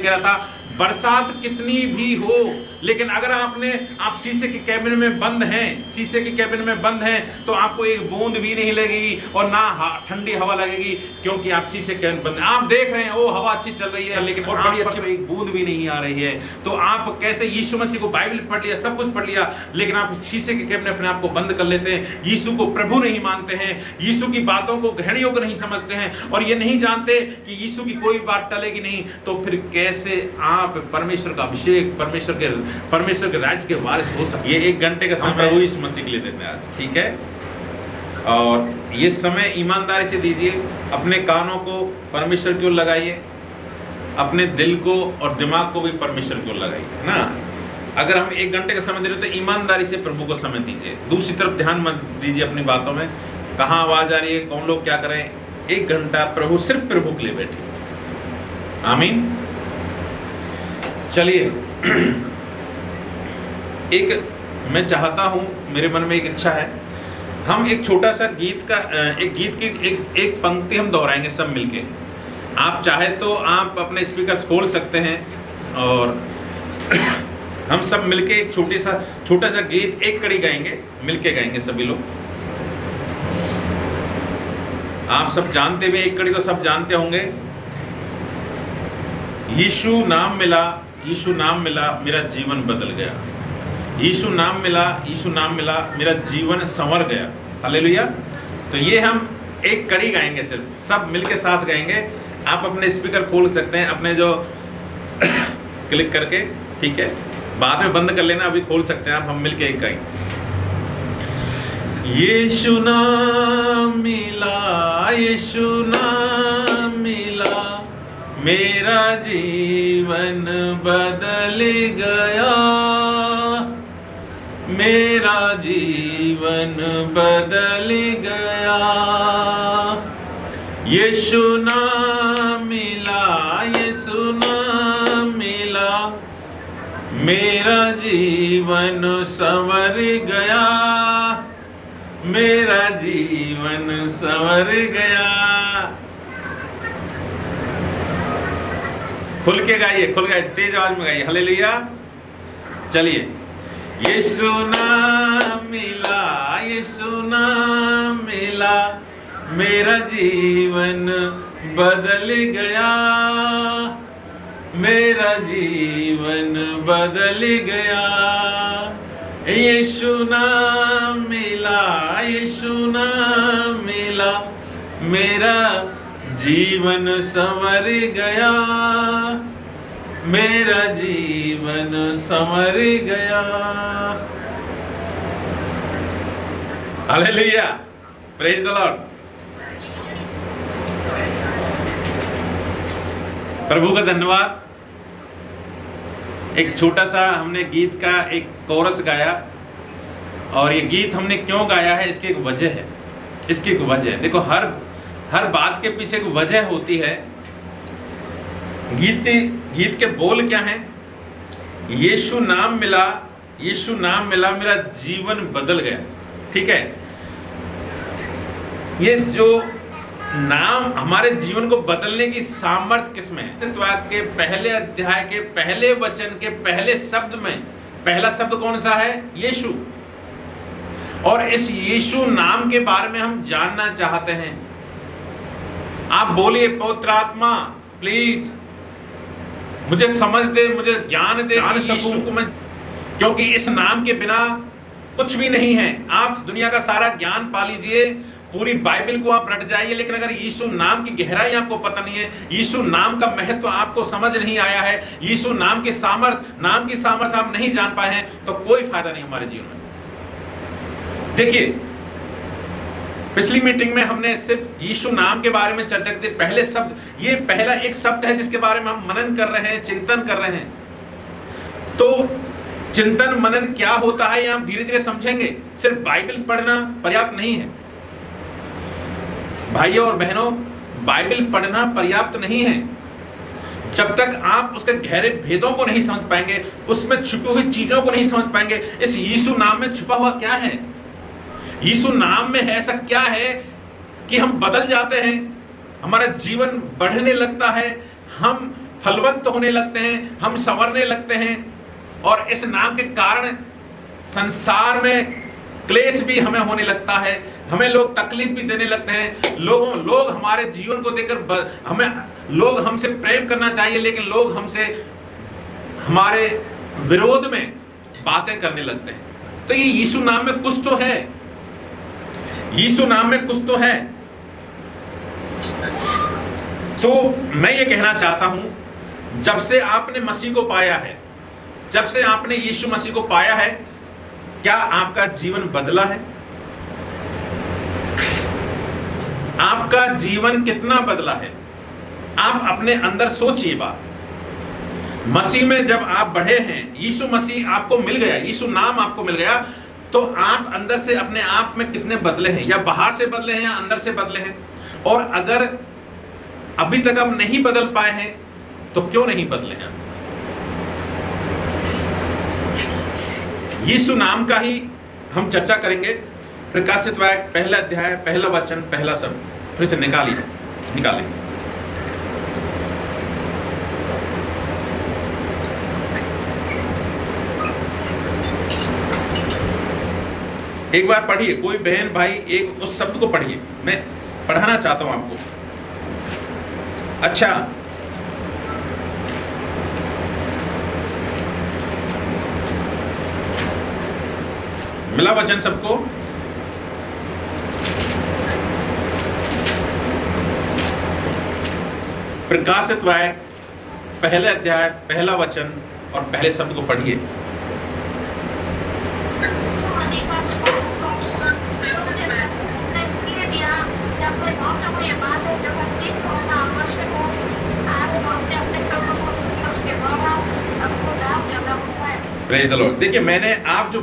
कह रहा था, बरसात कितनी भी हो, लेकिन अगर आप शीशे के कैबिन में बंद हैं, शीशे के कैबिन में बंद हैं, तो आपको एक बूंद भी नहीं लगेगी और ना ठंडी हवा लगेगी, क्योंकि आप शीशे के कैबिन बंद हैं। आप देख रहे हैं वो हवा अच्छी चल रही है, लेकिन और बड़ी अच्छी एक बूंद भी नहीं आ रही है। तो आप कैसे यीशु मसीह को, बाइबल पढ़ लिया, सब कुछ पढ़ लिया, लेकिन आप शीशे के कैबिन में अपने आप को बंद कर लेते हैं, यीशु को प्रभु नहीं मानते हैं, यीशु की बातों को, घड़ियों को नहीं समझते हैं, और ये नहीं जानते कि यीशु की कोई बात टलेगी नहीं, तो फिर कैसे आप परमेश्वर का अभिषेक, परमेश्वर के राज्य के वारिस हो सकते। ये 1 घंटे का समय प्रभु यीशु मसीह के लिए देते हैं आज, ठीक है? और ये समय ईमानदारी से दीजिए, अपने कानों को परमेश्वर की ओर लगाइए, अपने दिल को और दिमाग को भी परमेश्वर की ओर लगाइए ना। अगर हम 1 घंटे का समय दे रहे हैं तो ईमानदारी से प्रभु को समय दीजिए, दूसरी तरफ ध्यान मत दीजिए अपनी बातों में, कहाँ आवाज आ रही है, कौन लोग क्या करें। 1 घंटा प्रभु, सिर्फ प्रभु के लिए बैठिए। आमीन। चलिए, मैं चाहता हूं, मेरे मन में एक इच्छा है, हम एक छोटा सा गीत की एक पंक्ति हम दोहराएंगे सब मिलके। आप चाहे तो आप अपने स्पीकर खोल सकते हैं और हम सब मिलके एक छोटा सा गीत, एक कड़ी गाएंगे, मिलके गाएंगे सभी लोग। आप सब जानते हुए एक कड़ी तो सब जानते होंगे, यीशु नाम मिला, यीशु नाम मिला, मेरा जीवन बदल गया। यीशु नाम मिला, यीशु नाम मिला, मेरा जीवन संवर गया। हालेलुया। तो ये हम एक कड़ी गाएंगे, सिर्फ सब मिलके साथ गाएंगे। आप अपने स्पीकर खोल सकते हैं, अपने जो क्लिक करके, ठीक है? बाद में बंद कर लेना, अभी खोल सकते हैं आप। हम मिलके एक गाएंगे। यीशु नाम मिला, यीशु नाम मिला, मेरा जीवन बदल गया, मेरा जीवन बदल गया। यीशु नाम मिला, यीशु नाम मिला, मेरा जीवन संवर गया, मेरा जीवन संवर गया। खुल के गाइए, खुल गाइए, तेज आवाज में गाइए। हालेलुया। चलिए, यीशु नाम मिला, यीशु नाम मिला, मेरा जीवन बदल गया, मेरा जीवन बदल गया। यीशु नाम मिला, यीशु नाम मिला, मेरा जीवन संवर गया, मेरा जीवन संवर गया। Hallelujah, praise the lord. प्रभु का धन्यवाद। एक छोटा सा हमने गीत का एक कोरस गाया, और ये गीत हमने क्यों गाया है, इसकी एक वजह है, इसकी एक वजह। देखो, हर बात के पीछे एक वजह होती है। गीत के बोल क्या हैं? यीशु नाम मिला, यीशु नाम मिला, मेरा जीवन बदल गया। ठीक है, ये जो नाम हमारे जीवन को बदलने की सामर्थ्य किसमें है? सत्यवाद के पहले अध्याय के पहले वचन के पहले शब्द में पहला शब्द कौन सा है? यीशु। और इस यीशु नाम के बारे में हम जानना चाहते हैं। आप बोलिए, पवित्र आत्मा प्लीज मुझे समझ दे, मुझे ज्ञान दे, यीशु को मैं, क्योंकि इस नाम के बिना कुछ भी नहीं है। आप दुनिया का सारा ज्ञान पा लीजिए, पूरी बाइबल को आप रट जाइए, लेकिन अगर यीशु नाम की गहराई आपको पता नहीं है, यीशु नाम का महत्व आपको समझ नहीं आया है, यीशु नाम की सामर्थ आप नहीं जान पाए हैं, तो कोई फायदा नहीं हमारे जीवन में। देखिए, पिछली मीटिंग में हमने सिर्फ यीशु नाम के बारे में चर्चा की। पहले शब्द, ये पहला एक शब्द है जिसके बारे में हम मनन कर रहे हैं, चिंतन कर रहे हैं। तो चिंतन मनन क्या होता है, ये हम धीरे धीरे समझेंगे। सिर्फ बाइबल पढ़ना पर्याप्त नहीं है भाइयों और बहनों, बाइबल पढ़ना पर्याप्त नहीं है जब तक आप उसके गहरे भेदों को नहीं समझ पाएंगे, उसमें छुपी हुई चीजों को नहीं समझ पाएंगे। इस यीशु नाम में छुपा हुआ क्या है? यीशु नाम में ऐसा क्या है कि हम बदल जाते हैं, हमारा जीवन बढ़ने लगता है, हम फलवंत होने लगते हैं, हम संवरने लगते हैं, और इस नाम के कारण संसार में क्लेश भी हमें होने लगता है, हमें लोग तकलीफ भी देने लगते हैं। लोग हमारे जीवन को देखकर लोग हमसे प्रेम करना चाहिए, लेकिन लोग हमसे हमारे विरोध में बातें करने लगते हैं। तो ये यीशु नाम में कुछ तो है, यीशु नाम में कुछ तो है। तो मैं ये कहना चाहता हूं, जब से आपने मसीह को पाया है, जब से आपने यीशु मसीह को पाया है, क्या आपका जीवन बदला है? आपका जीवन कितना बदला है? आप अपने अंदर सोचिए बात। मसीह में जब आप बढ़े हैं, यीशु मसीह आपको मिल गया, यीशु नाम आपको मिल गया, तो आप अंदर से अपने आप में कितने बदले हैं? या बाहर से बदले हैं या अंदर से बदले हैं? और अगर अभी तक आप नहीं बदल पाए हैं तो क्यों नहीं बदले हैं? यीशु नाम का ही हम चर्चा करेंगे। प्रकाशित वाक्य पहला अध्याय, पहला वचन, पहला शब्द फिर से निकालिए। एक बार पढ़िए, कोई बहन भाई एक उस शब्द को पढ़िए, मैं पढ़ाना चाहता हूं आपको। अच्छा, मिला वचन सबको? प्रकाशित वाक्य पहले अध्याय, पहला वचन और पहले शब्द को पढ़िए। Praise the Lord. देखिए, मैंने आप जो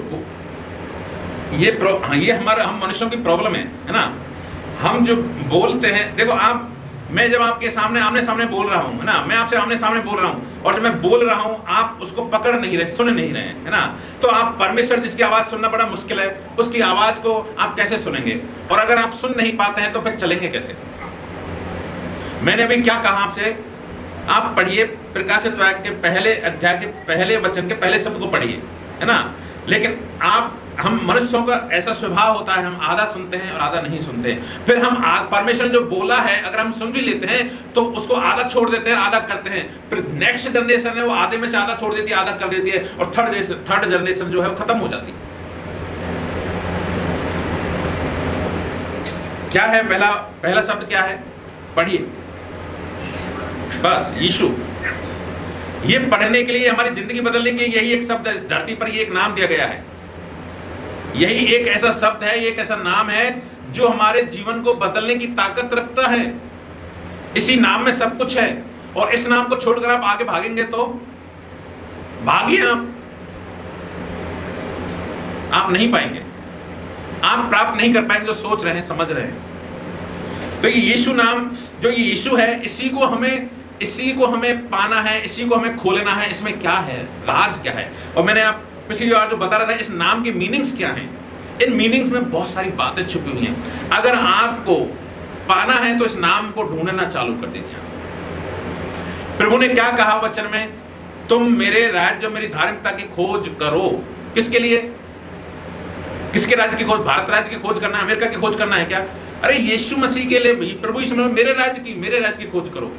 ये हम मनुष्यों की प्रॉब्लम है ना। हम जो बोलते हैं, देखो आप, मैं जब आपके सामने आमने सामने बोल रहा हूं, है ना, मैं आपसे आमने सामने बोल रहा हूं, और जब मैं बोल रहा हूं आप उसको पकड़ नहीं रहे, सुन नहीं रहे, है ना। तो आप परमेश्वर जिसकी आवाज सुनना बड़ा मुश्किल है, उसकी आवाज को आप कैसे सुनेंगे? और अगर आप सुन नहीं पाते हैं तो फिर चलेंगे कैसे? मैंने अभी क्या कहा आपसे? आप पढ़िए प्रकाशित वाक्य के पहले अध्याय के पहले वचन के पहले शब्द को पढ़िए, है ना। लेकिन हम मनुष्यों का ऐसा स्वभाव होता है, हम आधा सुनते हैं और आधा नहीं सुनते हैं। फिर हम परमेश्वर जो बोला है अगर हम सुन भी लेते हैं तो उसको आधा छोड़ देते हैं, आधा करते हैं। फिर नेक्स्ट जनरेशन है वो आधे में से आधा छोड़ देती है, आधा कर देती है, और थर्ड जनरेशन जो है वो खत्म हो जाती है। क्या है पहला शब्द? क्या है? पढ़िए बस, यीशु। ये पढ़ने के लिए, हमारी जिंदगी बदलने के लिए यही एक शब्द है। इस धरती पर ये एक नाम दिया गया है, यही एक ऐसा शब्द है, एक ऐसा नाम है जो हमारे जीवन को बदलने की ताकत रखता है। इसी नाम में सब कुछ है, और इस नाम को छोड़कर आप आगे भागेंगे तो भागिए, आप नहीं पाएंगे, आप प्राप्त नहीं कर पाएंगे जो सोच रहे हैं, समझ रहे हैं। तो ये यीशु नाम, जो ये यीशु है, इसी को हमें पाना है, इसी को हमें खोलना है। इसमें क्या है, राज क्या है? और मैंने आप पिछली बार जो बता रहा था, इस नाम के मीनिंग्स क्या हैं। इन मीनिंग्स में बहुत सारी बातें छुपी हुई हैं। अगर आपको पाना है तो इस नाम को ढूंढना चालू कर दीजिए। प्रभु ने क्या कहा वचन में? तुम मेरे राज्य, मेरी धार्मिकता की खोज करो। किसके लिए? किसके राज्य की खोज? भारत राज्य की खोज करना है, अमेरिका की खोज करना है क्या? अरे यीशु मसीह के लिए, प्रभु यीशु मसीह, मेरे राज्य की खोज करो,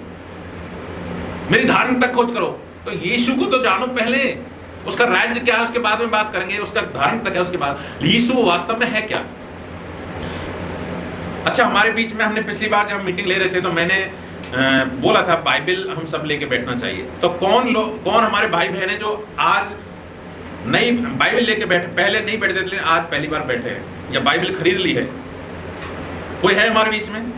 मेरी धार्मिकता खोज करो। तो यीशु को तो जानो पहले, उसका राज्य क्या है उसके बाद में बात करेंगे, उसका धार्मिकता क्या है उसके बाद। यीशु वास्तव में है क्या? अच्छा, हमारे बीच में हमने पिछली बार जब मीटिंग ले रहे थे तो मैंने बोला था बाइबल हम सब लेके बैठना चाहिए। तो कौन हमारे भाई बहन है जो आज नहीं बाइबल लेके बैठे, पहले नहीं बैठते थे, आज पहली बार बैठे हैं या बाइबल खरीद ली है? कोई है हमारे बीच में?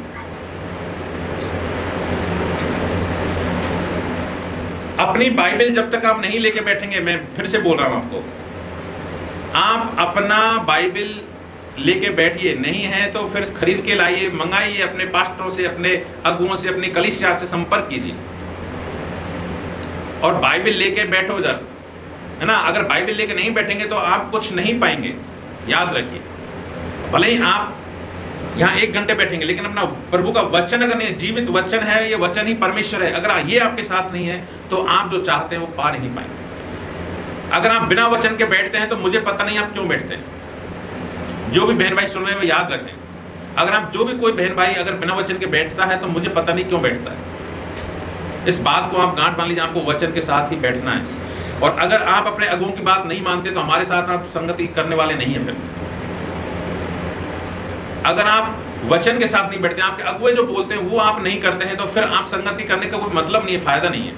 अपनी बाइबल जब तक आप नहीं लेके बैठेंगे, मैं फिर से बोल रहा हूं आपको, आप अपना बाइबल लेके बैठिए। नहीं है तो फिर खरीद के लाइए, मंगाइए, अपने पास्टरों से, अपने अगुओं से, अपनी कलीसिया से संपर्क कीजिए और बाइबल लेके बैठो उधर, है ना। अगर बाइबल लेके नहीं बैठेंगे तो आप कुछ नहीं पाएंगे, याद रखिए। भले ही आप यहाँ 1 घंटे बैठेंगे, लेकिन अपना प्रभु का वचन अगर नहीं, जीवित वचन है, ये वचन ही परमेश्वर है, अगर ये आपके साथ नहीं है तो आप जो चाहते हैं वो पा नहीं पाएंगे। अगर आप बिना वचन के बैठते हैं तो मुझे पता नहीं आप क्यों बैठते हैं। जो भी बहन भाई सुन रहे हैं वो याद रखें, अगर आप जो भी कोई बहन भाई अगर बिना वचन के बैठता है तो मुझे पता नहीं क्यों बैठता है। इस बात को आप गांठ मान लीजिए, आपको वचन के साथ ही बैठना है। और अगर आप अपने अगुओं की बात नहीं मानते तो हमारे साथ आप संगति करने वाले नहीं है। फिर अगर आप वचन के साथ नहीं बैठते, आपके अगुए जो बोलते हैं वो आप नहीं करते हैं, तो फिर आप संगति करने का कोई मतलब नहीं है, फायदा नहीं है।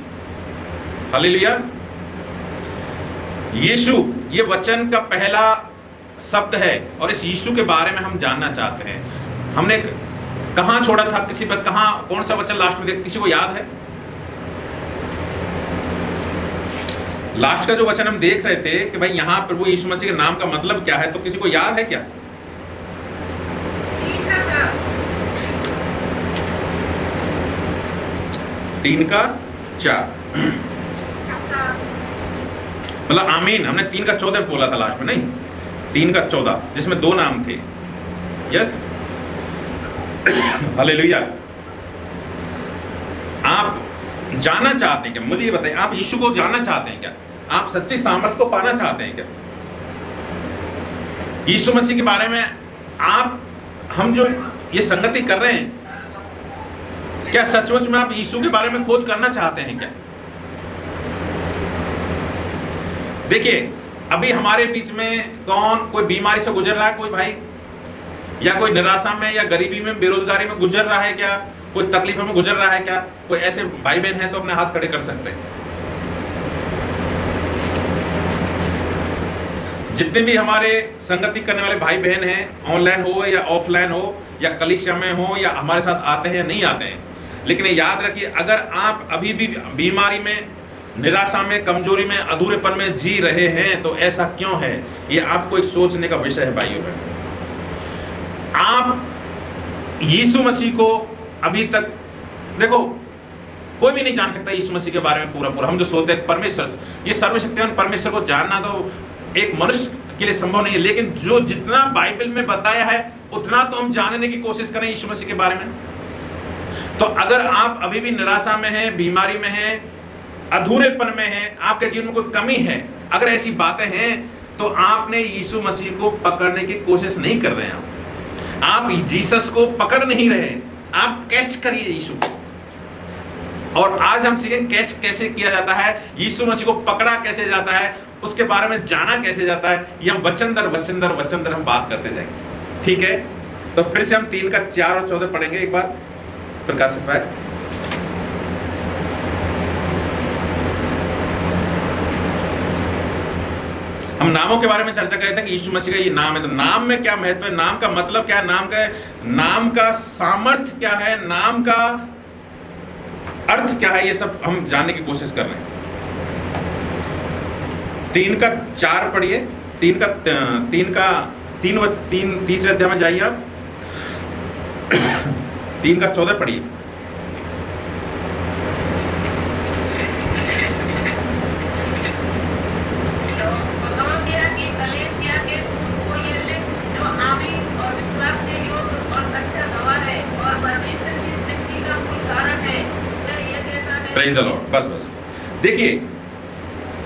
हालेलुया। यीशु ये वचन का पहला शब्द है और इस यीशु के बारे में हम जानना चाहते हैं। हमने कहां छोड़ा था, किसी पर कहां, कौन सा वचन लास्ट में, किसी को याद है? लास्ट का जो वचन हम देख रहे थे कि भाई यहां प्रभु यीशु मसीह के नाम का मतलब क्या है, तो किसी को याद है क्या? 3:4 मतलब आमीन। हमने 3:14 बोला था लास्ट में, नहीं 3:14, जिसमें 2 नाम थे। Yes, hallelujah. आप जानना चाहते हैं क्या? मुझे ये बताइए, आप यीशु को जानना चाहते हैं क्या? आप सच्ची सामर्थ को पाना चाहते हैं क्या? यीशु मसीह के बारे में हम जो ये संगति कर रहे हैं, क्या सचमुच में आप यीशु के बारे में खोज करना चाहते हैं क्या? देखिए, अभी हमारे बीच में कोई बीमारी से गुजर रहा है, कोई भाई, या कोई निराशा में या गरीबी में, बेरोजगारी में गुजर रहा है क्या? कोई तकलीफों में गुजर रहा है क्या? कोई ऐसे भाई बहन हैं तो अपने हाथ खड़े कर सकते हैं। जितने भी हमारे संगति करने वाले भाई बहन हैं, ऑनलाइन हो या ऑफलाइन हो या कलीसिया में हो या हमारे साथ आते हैं या नहीं आते हैं, लेकिन याद रखिए, अगर आप अभी भी बीमारी में, निराशा में, कमजोरी में, अधूरेपन में जी रहे हैं तो ऐसा क्यों है, ये आपको एक सोचने का विषय है भाइयों बहन। आप यीशु मसीह को अभी तक, देखो, कोई भी नहीं जान सकता यीशु मसीह के बारे में पूरा। हम जो सोचते हैं परमेश्वर, ये सर्वशक्तिमान परमेश्वर को जानना तो एक मनुष्य के लिए संभव नहीं है, लेकिन जो जितना बाइबल में बताया है उतना तो हम जानने की कोशिश करें यीशु मसीह के बारे में। तो अगर आप अभी भी निराशा में हैं, बीमारी में हैं, अधूरेपन में हैं, आपके जीवन में कोई कमी है, अगर ऐसी बातें हैं तो आपने यीशु मसीह को पकड़ने की कोशिश नहीं कर रहे हैं। आप जीसस को पकड़ नहीं रहे, आप कैच करिए यीशु को। और आज हम सीखें कैच कैसे किया जाता है, यीशु मसीह को पकड़ा कैसे जाता है, उसके बारे में जाना कैसे जाता है, ये हम वचन दर वचन हम बात करते जाएंगे। ठीक है, तो फिर से हम 3:4 और 14 पढ़ेंगे एक बार, प्रकाशित भाई। हम नामों के बारे में चर्चा कर रहे थे कि यीशु मसीह का ये नाम है, तो नाम में क्या महत्व है, नाम का मतलब क्या है, नाम का सामर्थ्य क्या है, नाम का अर्थ क्या है, ये सब हम जानने की कोशिश कर रहे हैं। 3:4 पढ़िए, 3 अध्याय में जाइए आप, 3:14 पढ़िए। Praise the Lord. बस देखिए,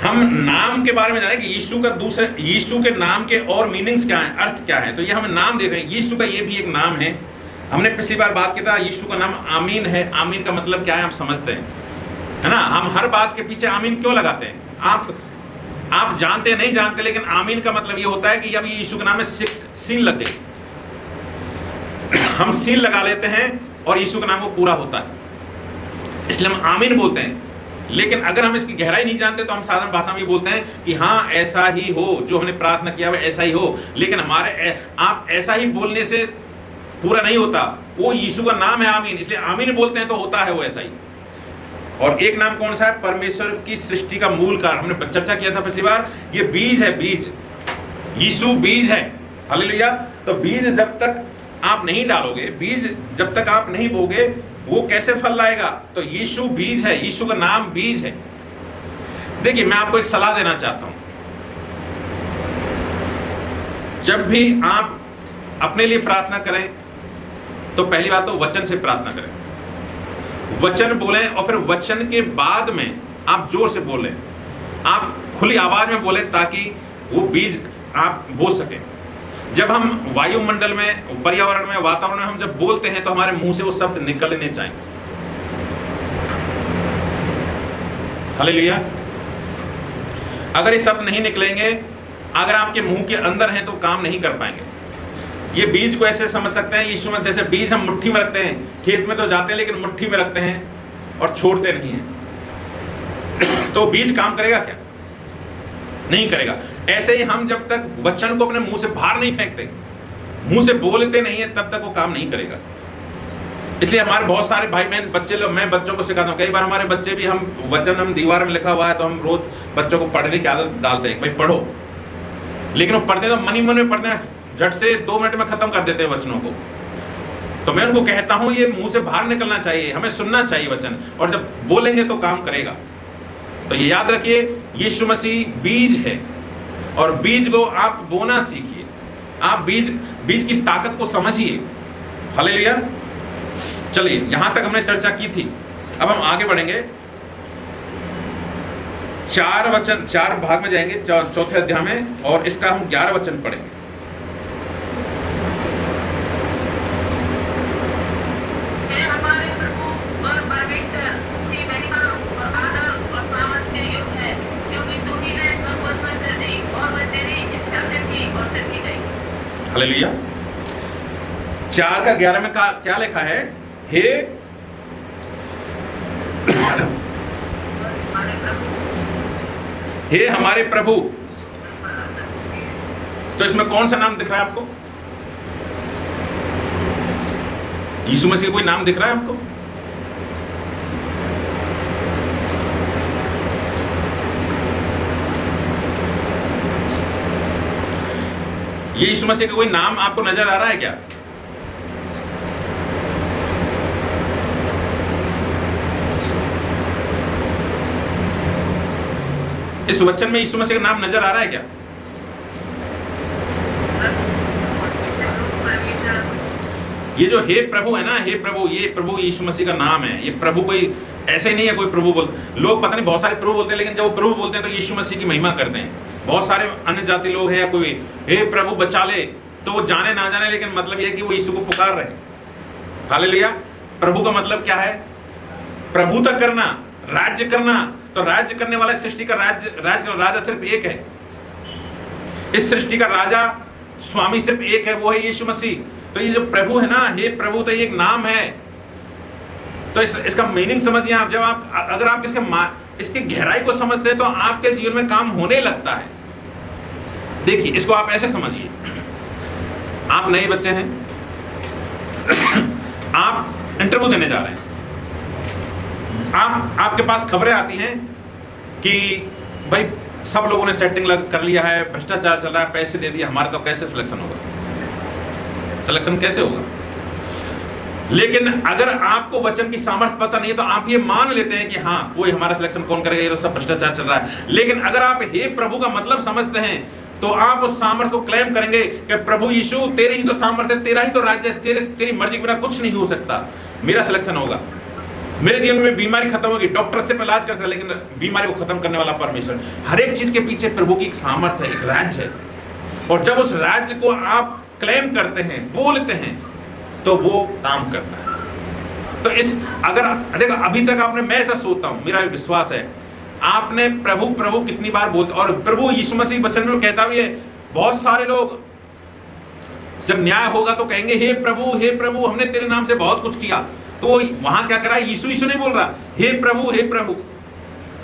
हम नाम के बारे में जाने कि यीशु के नाम के और मीनिंग्स क्या हैं, अर्थ क्या है। तो ये हम नाम देख रहे हैं, यीशु का ये भी एक नाम है। हमने पिछली बार बात किया था, यीशु का नाम आमीन है। आमीन का मतलब क्या है आप समझते हैं, है ना? हम हर बात के पीछे आमीन क्यों लगाते हैं, आप जानते नहीं जानते, लेकिन आमीन का मतलब ये होता है कि अब यीशु के नाम में सीन लग गई, हम सीन लगा लेते हैं और यीशु का नाम वो पूरा होता है, इसलिए हम आमीन बोलते हैं। लेकिन अगर हम इसकी गहराई नहीं जानते तो हम साधारण भाषा में बोलते हैं कि हाँ ऐसा ही हो, जो हमने प्रार्थना किया है ऐसा ही हो। लेकिन आप ऐसा ही बोलने से पूरा नहीं होता, वो यीशु का नाम है आमीन, इसलिए आमीन बोलते हैं तो होता है वो ऐसा ही। और एक नाम कौन सा है, परमेश्वर की सृष्टि का मूल कारण, हमने चर्चा किया था पिछली बार, ये बीज है, बीज, यीशु बीज है। हालेलुया। तो बीज जब तक आप नहीं डालोगे, बीज जब तक आप नहीं बोगे, वो कैसे फल लाएगा? तो यीशु बीज है, यीशु का नाम बीज है। देखिए, मैं आपको एक सलाह देना चाहता हूं, जब भी आप अपने लिए प्रार्थना करें तो पहली बात तो वचन से प्रार्थना करें, वचन बोलें, और फिर वचन के बाद में आप जोर से बोलें, आप खुली आवाज में बोलें, ताकि वो बीज आप बो सकें। जब हम वायुमंडल में, पर्यावरण में, वातावरण में हम जब बोलते हैं तो हमारे मुंह से वो शब्द निकलने चाहिए। हालेलुया। अगर ये शब्द नहीं निकलेंगे, अगर आपके मुंह के अंदर हैं, तो काम नहीं कर पाएंगे। ये बीज को ऐसे समझ सकते हैं, यीशु में जैसे बीज हम मुट्ठी में रखते हैं, खेत में तो जाते हैं लेकिन मुट्ठी में रखते हैं और छोड़ते नहीं हैं, तो बीज काम करेगा क्या? नहीं करेगा। ऐसे ही हम जब तक वचन को अपने मुंह से बाहर नहीं फेंकते, मुंह से बोलते नहीं है, तब तक वो काम नहीं करेगा। इसलिए हमारे बहुत सारे भाई बहन, बच्चे लोग, मैं बच्चों को सिखाता हूँ, कई बार हमारे बच्चे भी, हम वचन हम दीवार में लिखा हुआ है तो हम रोज बच्चों को पढ़ने की आदत डालते हैं, भाई पढ़ो, लेकिन वो पढ़ते तो मन ही मन में पढ़ते हैं, झट से 2 मिनट में खत्म कर देते हैं वचनों को। तो मैं उनको कहता हूं ये मुंह से बाहर निकलना चाहिए, हमें सुनना चाहिए वचन, और जब बोलेंगे तो काम करेगा। तो ये याद रखिए, यीशु मसीह बीज है, और बीज को आप बोना सीखिए, आप बीज की ताकत को समझिए। हालेलुया। चलिए, यहां तक हमने चर्चा की थी, अब हम आगे बढ़ेंगे। 4 भाग में जाएंगे, चौथे अध्याय में, और इसका हम 11 वचन पढ़ेंगे। हालेलुया। 4 का 11 में क्या लिखा है? हे हमारे प्रभु। तो इसमें कौन सा नाम दिख रहा है आपको? यीशु मसीह का कोई नाम दिख रहा है आपको? ये यीशु मसीह का कोई नाम आपको नजर आ रहा है क्या? इस वचन में यीशु मसीह का नाम नजर आ रहा है क्या? ये जो हे प्रभु है ना, हे प्रभु, ये प्रभु यीशु मसीह का नाम है। ये प्रभु कोई ऐसे ही नहीं है, कोई प्रभु लोग पता नहीं बहुत सारे प्रभु बोलते हैं, लेकिन जब वो प्रभु बोलते हैं तो यीशु मसीह की महिमा करते हैं। बहुत सारे अन्य जाति लोग हैं, या कोई हे प्रभु बचा ले, तो वो जाने ना जाने, लेकिन मतलब ये है कि वो यीशु को पुकार रहे हैं। हालेलुया। प्रभु का मतलब क्या है? प्रभुता करना, राज्य करना। तो राज्य करने वाला सृष्टि का राजा सिर्फ एक है। इस सृष्टि का राजा, स्वामी सिर्फ एक है, वो है यीशु मसीह। तो ये जो प्रभु है ना, हे प्रभु, तो ये एक नाम है। तो इसका मीनिंग समझिए आप। जब आप, अगर आप इसके गहराई को समझते हैं तो आपके जीवन में काम होने लगता है। देखिए, इसको आप ऐसे समझिए, आप नए बच्चे हैं, आप इंटरव्यू देने जा रहे हैं, आपके पास खबरें आती हैं कि भाई सब लोगों ने सेटिंग कर लिया है, भ्रष्टाचार चल रहा है, पैसे दे दिए, हमारा तो कैसे सिलेक्शन होगा? सिलेक्शन कैसे होगा? लेकिन अगर आपको वचन की सामर्थ्य पता नहीं है तो आप ये मान लेते हैं कि हाँ, कोई हमारा सिलेक्शन कौन करेगा, ये तो सब भ्रष्टाचार चल रहा है। लेकिन अगर आप हे प्रभु का मतलब समझते हैं तो आप उस सामर्थ्य को क्लेम करेंगे कि प्रभु यीशु, तेरी ही तो सामर्थ्य, तेरा ही तो राज्य है, तेरी मर्जी के बिना कुछ नहीं हो सकता, मेरा सिलेक्शन होगा, मेरे जीवन में बीमारी खत्म होगी। डॉक्टर से इलाज कर सकता, लेकिन बीमारी को खत्म करने वाला परमेश्वर। हर एक चीज के पीछे प्रभु की एक सामर्थ्य है, एक राज्य है, और जब उस राज्य को आप क्लेम करते हैं, बोलते हैं, तो वो काम करता है। तो अगर देखो, अभी तक आपने, मैं ऐसा सोचता हूं, मेरा विश्वास है, आपने प्रभु प्रभु कितनी बार बोलते, और प्रभु यीशु मसीह वचन में कहता भी है। बहुत सारे लोग जब न्याय होगा तो कहेंगे हे प्रभु, हमने तेरे नाम से बहुत कुछ किया। तो वहां क्या करा? यीशु नहीं बोल रहा, हे प्रभु,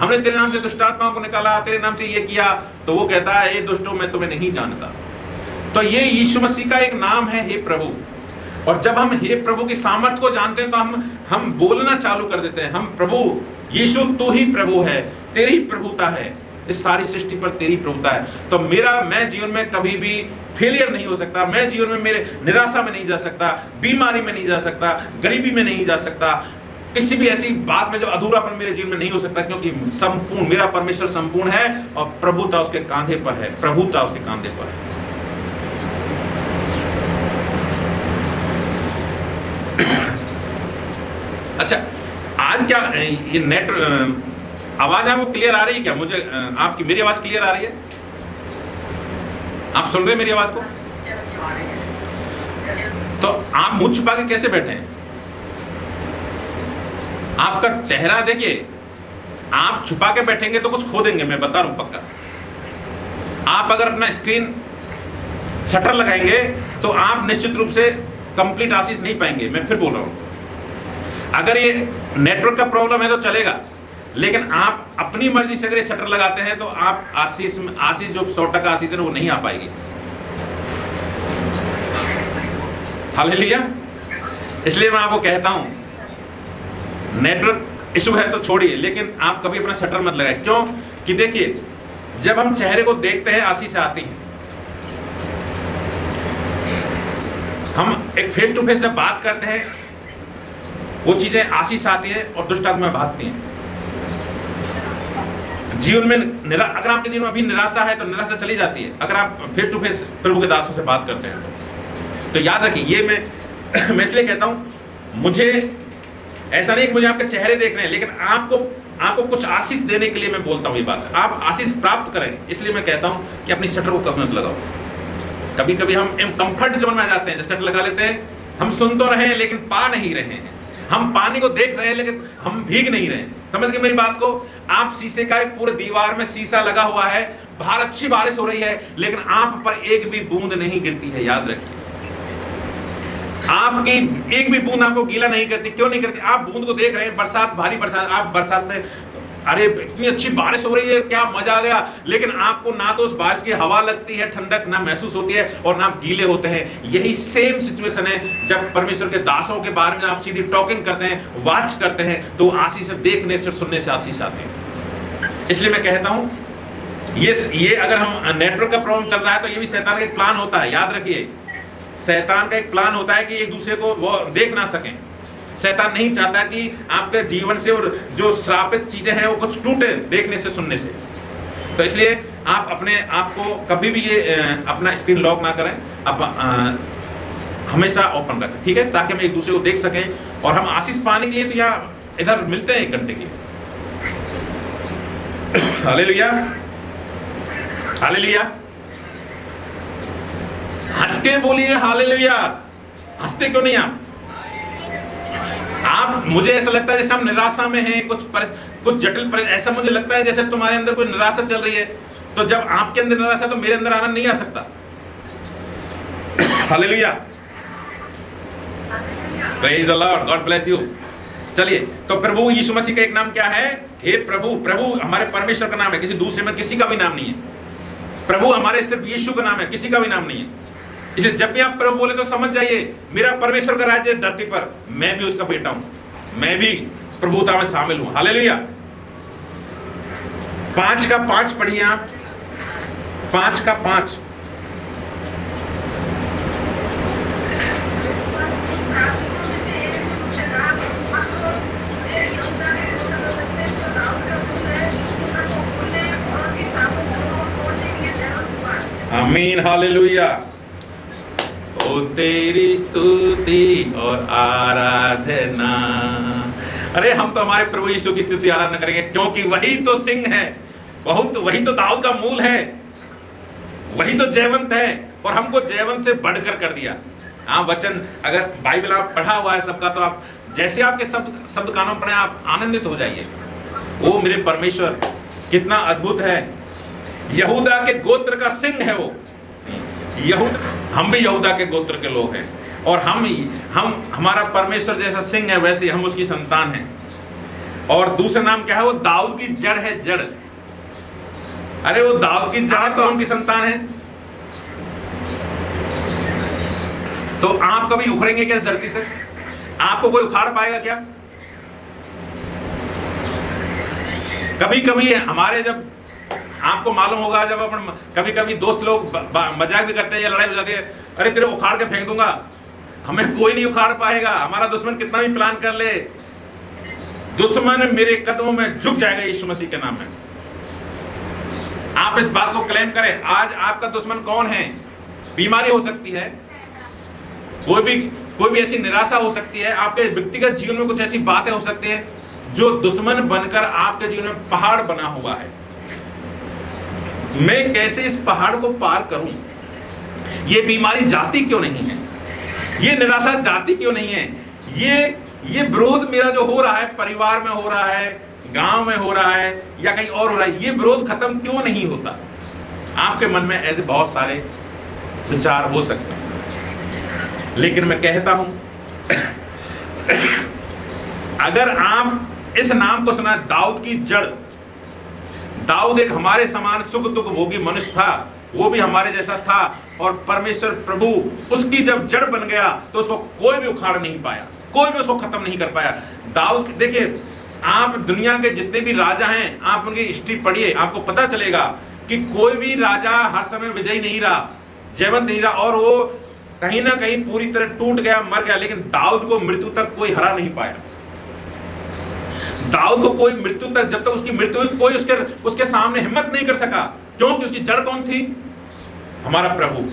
हमने तेरे नाम से दुष्टात्माओं को निकाला, तेरे नाम से ये किया। तो वो कहता है, हे दुष्टों, मैं तुम्हें नहीं जानता। तो ये यीशु मसीह का एक नाम है, हे प्रभु। और जब हम हे प्रभु की सामर्थ्य को जानते हैं तो हम बोलना चालू कर देते हैं, हम प्रभु यीशु, तू ही प्रभु है, तेरी ही प्रभुता है, इस सारी सृष्टि पर तेरी प्रभुता है। तो मैं जीवन में कभी भी फेलियर नहीं हो सकता, मैं जीवन में मेरे निराशा में नहीं जा सकता, बीमारी में नहीं जा सकता, गरीबी में नहीं जा सकता, किसी भी ऐसी बात में जो अधूरापन मेरे जीवन में नहीं हो सकता, क्योंकि संपूर्ण, मेरा परमेश्वर संपूर्ण है और प्रभुता उसके कांधे पर है, प्रभुता उसके कांधे पर है। अच्छा, आज क्या ये नेट आवाज आपको क्लियर आ रही है क्या? मुझे आपकी मेरी आवाज क्लियर आ रही है? आप सुन रहे हैं मेरी आवाज को? तो आप मुंह छुपा के कैसे बैठे हैं? आपका चेहरा देखिए, आप छुपा के बैठेंगे तो कुछ खो देंगे, मैं बता रहा हूं पक्का। आप अगर अपना स्क्रीन शटर लगाएंगे तो आप निश्चित रूप से कंप्लीट आशीष नहीं पाएंगे। मैं फिर बोल रहा हूं, अगर ये नेटवर्क का प्रॉब्लम है तो चलेगा, लेकिन आप अपनी मर्जी से अगर ये शटर लगाते हैं तो आप आशीष जो 100% आशीष है वो नहीं आ पाएगी। हालेलुया। इसलिए मैं आपको कहता हूं, नेटवर्क इशू है तो छोड़िए, लेकिन आप कभी अपना शटर मत लगाए। क्यों? कि देखिए, जब हम चेहरे को देखते हैं आशीष आती है। हम एक फेस टू फेस जब बात करते हैं वो चीजें आशीष आती है और दुष्ट आत्मा भागती हैं। जीवन में अगर आपके जीवन में अभी निराशा है तो निराशा चली जाती है, अगर आप फेस टू फेस प्रभु के दासों से बात करते हैं तो याद रखिए, ये मैं इसलिए कहता हूं, मुझे ऐसा नहीं कि मुझे आपके चेहरे देख रहे हैं, लेकिन आपको कुछ आशीष देने के लिए मैं बोलता हूं ये बात। आप आशीष प्राप्त करें, इसलिए मैं कहता हूं कि अपनी शटर को कभी मत लगाओ। कभी कभी हम कंफर्ट जोन में आ जाते हैं, शटर लगा लेते हैं, हम सुन तो रहे हैं लेकिन पा नहीं रहे हैं। हम पानी को देख रहे हैं लेकिन हम भीग नहीं रहे हैं। समझ गए मेरी बात को? आप शीशे का एक पूरे दीवार में शीशा लगा हुआ है, बाहर अच्छी बारिश हो रही है, लेकिन आप पर एक भी बूंद नहीं गिरती है। याद रखिए, आपकी एक भी बूंद आपको गीला नहीं करती। क्यों नहीं करती? आप बूंद को देख रहे हैं, बरसात, भारी बरसात, आप बरसात में अरे इतनी अच्छी बारिश हो रही है, क्या मजा आ गया, लेकिन आपको ना तो उस बारिश की हवा लगती है, ठंडक ना महसूस होती है, और ना आप गीले होते हैं। यही सेम सिचुएशन है जब परमेश्वर के दासों के बारे में आप सीधी टॉकिंग करते हैं, वाच करते हैं, तो आशीष देखने से, सुनने से आशीष आते हैं। इसलिए मैं कहता हूं, ये अगर हम नेटवर्क का प्रॉब्लम चल रहा है तो ये भी शैतान का एक प्लान होता है। याद रखिए, शैतान का एक प्लान होता है कि एक दूसरे को वो देख ना सकें। शैतान नहीं चाहता कि आपके जीवन से और जो श्रापित चीजें हैं वो कुछ टूटे देखने से, सुनने से। तो इसलिए आप अपने आप को कभी भी ये अपना स्क्रीन लॉक ना करें, आप हमेशा ओपन रखें, ठीक है, ताकि हम एक दूसरे को देख सकें और हम आशीष पाने के लिए तो यहाँ इधर मिलते हैं 1 घंटे के लिए। Hallelujah, hallelujah. हंस के बोलिए हालेलुया। हंसते क्यों नहीं आप? मुझे ऐसा लगता है जैसे हम निराशा में हैं, कुछ जटिल ऐसा मुझे लगता है जैसे तुम्हारे अंदर कोई निराशा चल रही है। तो जब आपके अंदर निराशा तो मेरे अंदर आनंद नहीं आ सकता। Hallelujah, praise the Lord, God bless you. चलिए, तो प्रभु यीशु मसीह का एक नाम क्या है? हे प्रभु। प्रभु हमारे परमेश्वर का नाम है, किसी दूसरे में किसी का भी नाम नहीं है। प्रभु हमारे सिर्फ यीशु का नाम है, किसी का भी नाम नहीं है। इसलिए जब भी आप प्रभु बोले तो समझ जाइए, मेरा परमेश्वर का राज्य इस धरती पर, मैं भी उसका बेटा हूं, मैं भी प्रभुता में शामिल हूं। हालेलुया। 5 का 5 पढ़िए आप, 5 का 5। आमीन, हालेलुया। ओ तेरी स्तुति और आराधना। अरे हम तो हमारे प्रभु यीशु की स्तुति आराधना करेंगे, क्योंकि वही तो सिंह है, वही तो दाऊद का मूल है, वही तो जयवंत है, और हमको जयवंत से बढ़कर कर दिया। हाँ, वचन अगर बाइबल आप पढ़ा हुआ है सबका, तो आप जैसे आपके शब्द कानों में पढ़े आप आनंदित हो जाइए। ओ मेरे परमेश्वर, कितना अद्भुत है। यहूदा के गोत्र का सिंह है वो। हम भी यहूदा के गोत्र के लोग हैं, और हमारा परमेश्वर जैसा सिंह है वैसे हम उसकी संतान हैं। और दूसरा नाम क्या है? वो दाऊद की जड़ है, जड़। अरे वो दाऊद की जड़ तो उनकी संतान है। तो आप कभी उखड़ेंगे क्या इस धरती से? आपको कोई उखाड़ पाएगा क्या? कभी कभी हमारे, जब आपको मालूम होगा, जब अपन कभी कभी दोस्त लोग मजाक भी करते हैं या लड़ाई हो जाती है, अरे तेरे उखाड़ के फेंक दूंगा, हमें कोई नहीं उखाड़ पाएगा। हमारा दुश्मन कितना भी प्लान कर ले, दुश्मन मेरे कदमों में झुक जाएगा यीशु मसीह के नाम में। आप इस बात को क्लेम करें। आज आपका दुश्मन कौन है? बीमारी हो सकती है, कोई भी कोई भी ऐसी निराशा हो सकती है, आपके व्यक्तिगत जीवन में कुछ ऐसी बातें हो सकती हैं जो दुश्मन बनकर आपके जीवन में पहाड़ बना हुआ है। मैं कैसे इस पहाड़ को पार करूं? ये बीमारी जाती क्यों नहीं है? ये निराशा जाती क्यों नहीं है? ये विरोध मेरा जो हो रहा है, परिवार में हो रहा है, गांव में हो रहा है या कहीं और हो रहा है, ये विरोध खत्म क्यों नहीं होता? आपके मन में ऐसे बहुत सारे विचार हो सकते हैं, लेकिन मैं कहता हूं अगर आप इस नाम को सुना, दाऊद की जड़। दाऊद एक हमारे समान सुख दुख भोगी मनुष्य था, वो भी हमारे जैसा था, और परमेश्वर प्रभु उसकी जब जड़ बन गया तो उसको कोई भी उखाड़ नहीं पाया, कोई भी उसको खत्म नहीं कर पाया। दाऊद, देखिए, आप दुनिया के जितने भी राजा हैं, आप उनकी हिस्ट्री पढ़िए, आपको पता चलेगा कि कोई भी राजा हर समय विजयी नहीं रहा, जयवंत नहीं रहा, और वो कहीं ना कहीं पूरी तरह टूट गया, मर गया, लेकिन दाऊद को मृत्यु तक कोई हरा नहीं पाया। दाऊद को कोई मृत्यु तक, जब तक उसकी मृत्यु हुई, कोई उसके सामने हिम्मत नहीं कर सका, क्योंकि उसकी जड़ कौन थी? हमारा प्रभु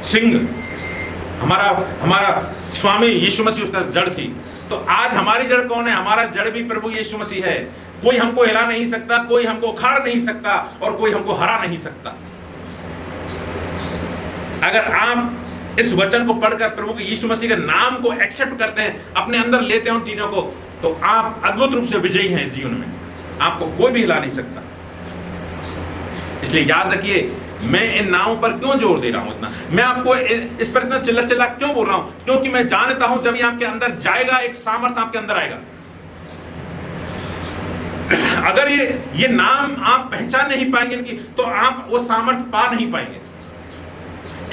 सिंह, हमारा स्वामी यीशु मसीह उसका जड़ थी। तो आज हमारी जड़ कौन है? हमारा जड़ भी प्रभु यीशु मसीह है। कोई हमको हिला नहीं सकता, कोई हमको उखाड़ नहीं सकता, और कोई हमको हरा नहीं सकता। अगर आप इस वचन को पढ़कर प्रभु के यीशु मसीह के नाम को एक्सेप्ट करते हैं, अपने अंदर लेते हैं उन चीजों को, तो आप अद्भुत रूप से विजयी हैं इस जीवन में। आपको कोई भी हिला नहीं सकता। इसलिए याद रखिए, मैं इन नामों पर क्यों जोर दे रहा हूं इतना, मैं आपको इस पर इतना चिल्ला चिल्ला क्यों बोल रहा हूं? क्योंकि मैं जानता हूं जब ये आपके अंदर जाएगा, एक सामर्थ आपके अंदर आएगा। अगर ये नाम आप पहचान नहीं पाएंगे इनकी, तो आप वो सामर्थ पा नहीं पाएंगे।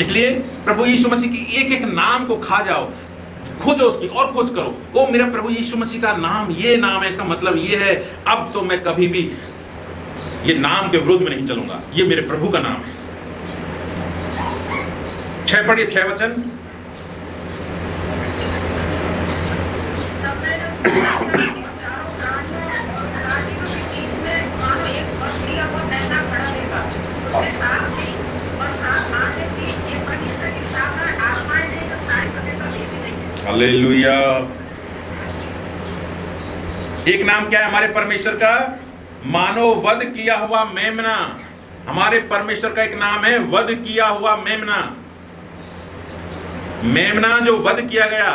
इसलिए प्रभु यीशु मसीह की एक एक नाम को खा जाओ, खोजो उसकी और खोज करो। वो मेरा प्रभु यीशु मसीह का नाम, ये नाम है, इसका मतलब ये है, अब तो मैं कभी भी ये नाम के विरोध में नहीं चलूंगा, ये मेरे प्रभु का नाम है। 6 पढ़िए, 6 वचन। हालेलुया। एक नाम क्या है हमारे परमेश्वर का? मानो वध किया हुआ मेमना। हमारे परमेश्वर का एक नाम है वध किया हुआ मेमना। मेमना जो वध किया गया,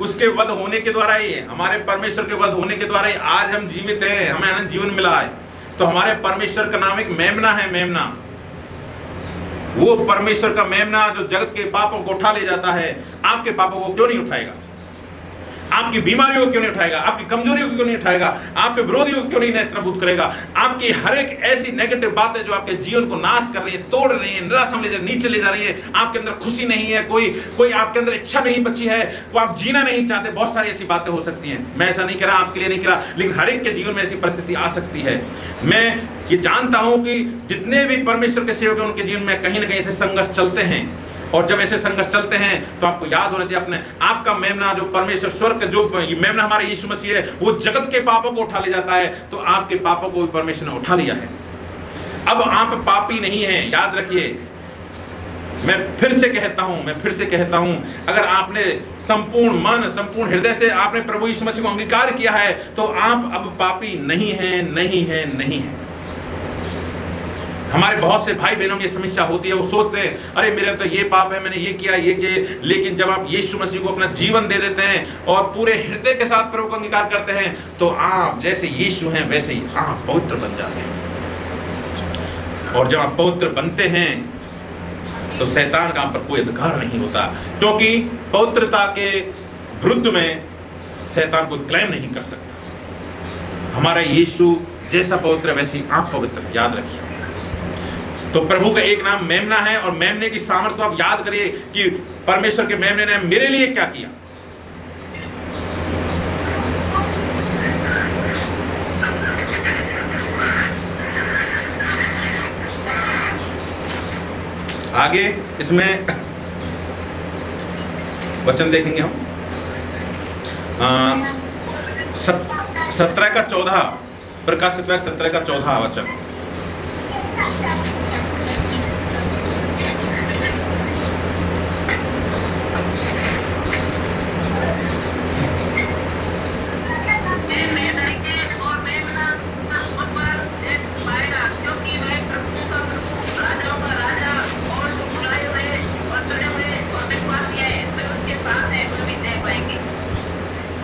उसके वध होने के द्वारा ही, हमारे परमेश्वर के वध होने के द्वारा ही आज हम जीवित हैं, हमें अनंत जीवन मिला है। तो हमारे परमेश्वर का नाम एक मेमना है, मेमना। वो परमेश्वर का मेमना जो जगत के पापों को उठा ले जाता है, आपके पापों को क्यों नहीं उठाएगा? आपकी बीमारियों को क्यों नहीं उठाएगा? आपकी कमजोरियों को क्यों नहीं उठाएगा? आपके विरोधियों को क्यों नहीं नेस्तनाबूद करेगा? आपकी हर एक ऐसी नेगेटिव बातें जो आपके जीवन को नाश कर रही है, तोड़ रही है, निराशा में नीचे ले जा रही है, आपके अंदर खुशी नहीं है, कोई आपके अंदर इच्छा नहीं बची है, वो आप जीना नहीं चाहते, बहुत सारी ऐसी बातें हो सकती हैं। मैं ऐसा नहीं कह रहा, आपके लिए नहीं कह रहा, लेकिन हर एक के जीवन में ऐसी परिस्थिति आ सकती है। मैं ये जानता हूं कि जितने भी परमेश्वर के सेवक हैं, उनके जीवन में कहीं ना कहीं ऐसे संघर्ष चलते हैं, और जब ऐसे संघर्ष चलते हैं तो आपको याद होना चाहिए अपने आपका मेमना जो परमेश्वर स्वर्ग, जो मेमना हमारे यीशु मसीह है, वो जगत के पापों को उठा ले जाता है, तो आपके पापों को भी परमेश्वर ने उठा लिया है। अब आप पापी नहीं हैं, याद रखिए। मैं फिर से कहता हूं, अगर आपने संपूर्ण मन, संपूर्ण हृदय से आपने प्रभु यीशु मसीह को अंगीकार किया है, तो आप अब पापी नहीं हैं। हमारे बहुत से भाई बहनों की समस्या होती है, वो सोचते हैं अरे मेरे तो ये पाप है, मैंने ये किया। लेकिन जब आप यीशु मसीह को अपना जीवन दे देते हैं और पूरे हृदय के साथ प्रभु को अंगीकार करते हैं, तो आप जैसे यीशु हैं वैसे ही आप पवित्र बन जाते हैं। और जब आप पवित्र बनते हैं तो शैतान का आप पर कोई अधिकार नहीं होता, क्योंकि पवित्रता के विरुद्ध में शैतान कोई क्लेम नहीं कर सकता। हमारा यीशु जैसा पवित्र वैसे ही आप पवित्र, याद रखिए। तो प्रभु का एक नाम मेमना है, और मेमने की सामर्थ्य को आप याद करिए कि परमेश्वर के मेमने ने मेरे लिए क्या किया। आगे इसमें वचन देखेंगे हम 17 का 14, प्रकाशित 17 का 14 वचन।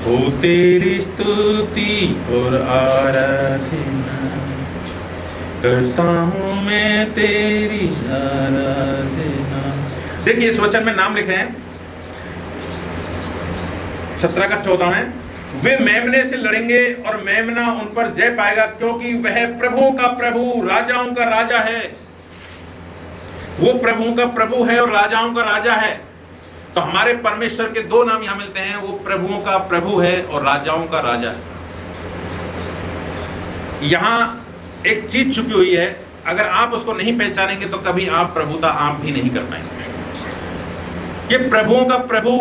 हो तेरी स्तुति और आराधना करता हूं मैं तेरी आराधना। देखिए इस वचन में नाम लिखे हैं 17 का 14 में, वे मेमने से लड़ेंगे और मेमना उन पर जय पाएगा, क्योंकि वह प्रभु का प्रभु राजाओं का राजा है। वो प्रभुओं का प्रभु है और राजाओं का राजा है। तो हमारे परमेश्वर के दो नाम यहां मिलते हैं, वो प्रभुओं का प्रभु है और राजाओं का राजा है। यहां एक चीज छुपी हुई है, अगर आप उसको नहीं पहचानेंगे तो कभी आप प्रभुता आप भी नहीं कर पाएंगे। ये प्रभुओं का प्रभु,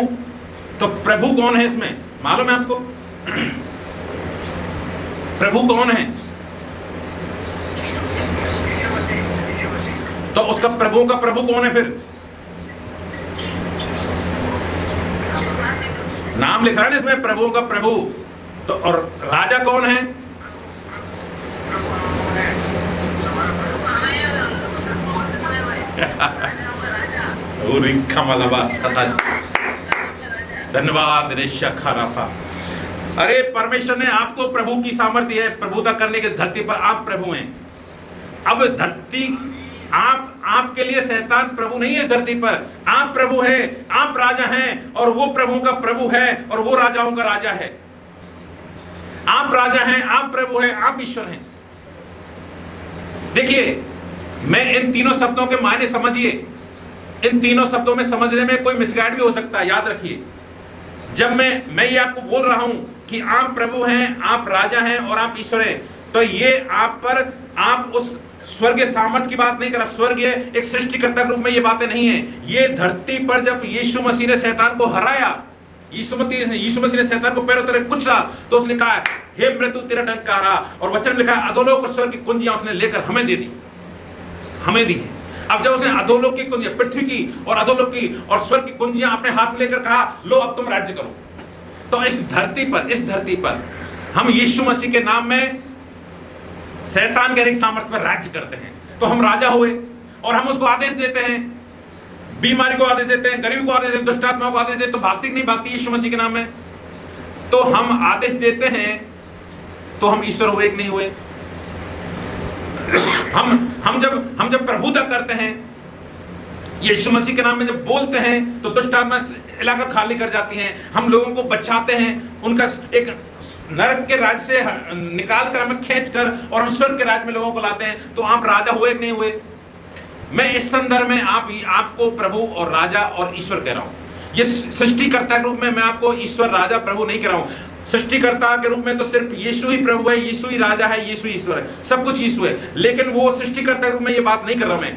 तो प्रभु कौन है इसमें मालूम है आपको? प्रभु कौन है? तो उसका प्रभु का प्रभु कौन है? फिर नाम लिखा है ना इसमें प्रभु का प्रभु, तो और राजा कौन है? धन्यवाद। अरे परमेश्वर ने आपको प्रभु की सामर्थ्य है प्रभुता करने के, धरती पर आप प्रभु हैं। अब धरती आपके लिए शैतान प्रभु नहीं है, धरती पर आप प्रभु हैं, आप राजा हैं, और वो प्रभु का प्रभु है और वो राजाओं का राजा है। आप राजा हैं, आप प्रभु हैं, आप ईश्वर हैं। देखिए मैं इन तीनों शब्दों के मायने समझिए, इन तीनों शब्दों में समझने में कोई मिसगाइड भी हो सकता है, याद रखिए। जब मैं ये आपको बोल रहा हूं कि आप प्रभु हैं, आप राजा हैं और आप ईश्वर हैं, तो ये आप उस स्वर्गीय सामर्थ की बात नहीं कर रहा। स्वर्गीय एक सृष्टिकर्ता के रूप में ये बातें नहीं है। ये धरती पर जब यीशु मसीह ने शैतान को हराया, यीशु मसीह ने शैतान को पैरों तले कुचला, तो उसने कहा हे मृत्यु तेरा डंकारा, और वचन लिखा है अधोलोक और स्वर्ग की कुंजियां उसने लेकर हमें दे दी, हमें दी है। अब जब उसने अधोलोक की कुंजियां, पृथ्वी की और अधोलोक की और स्वर्ग की कुंजियां अपने हाथ में लेकर कहा लो अब तुम राज्य करो, तो इस धरती पर हम यीशु मसीह के नाम में शैतान के हर एक सामर्थ्य पर राज्य करते हैं। तो हम राजा हुए और हम उसको आदेश देते हैं, बीमारी को आदेश देते हैं, गरीबी को आदेश देते हैं, दुष्ट आत्माओं को आदेश देते हैं। तो भागती नहीं भागती यीशु मसीह के नाम में? तो हम आदेश देते हैं तो हम ईश्वर हुए कि नहीं हुए? हम जब प्रभुता करते हैं यीशु मसीह के नाम में, जब बोलते हैं तो दुष्ट आत्मा इलाका खाली कर जाती हैं, हम लोगों को बचाते हैं, उनका एक नरक के राज से निकाल कर हमें खींच कर और हम स्वर्ग के राज में लोगों को लाते हैं। तो आप राजा हुए कि नहीं हुए? मैं इस संदर्भ में आपको प्रभु और राजा और ईश्वर कह रहा हूं। ये सृष्टिकर्ता के रूप में मैं आपको ईश्वर राजा प्रभु नहीं कह रहा हूं। सृष्टिकर्ता के रूप में तो सिर्फ यीशु ही प्रभु है, यीशु ही राजा है, यीशु ही ईश्वर है, सब कुछ यीशु है। लेकिन वो सृष्टिकर्ता के रूप में ये बात नहीं कर रहा मैं।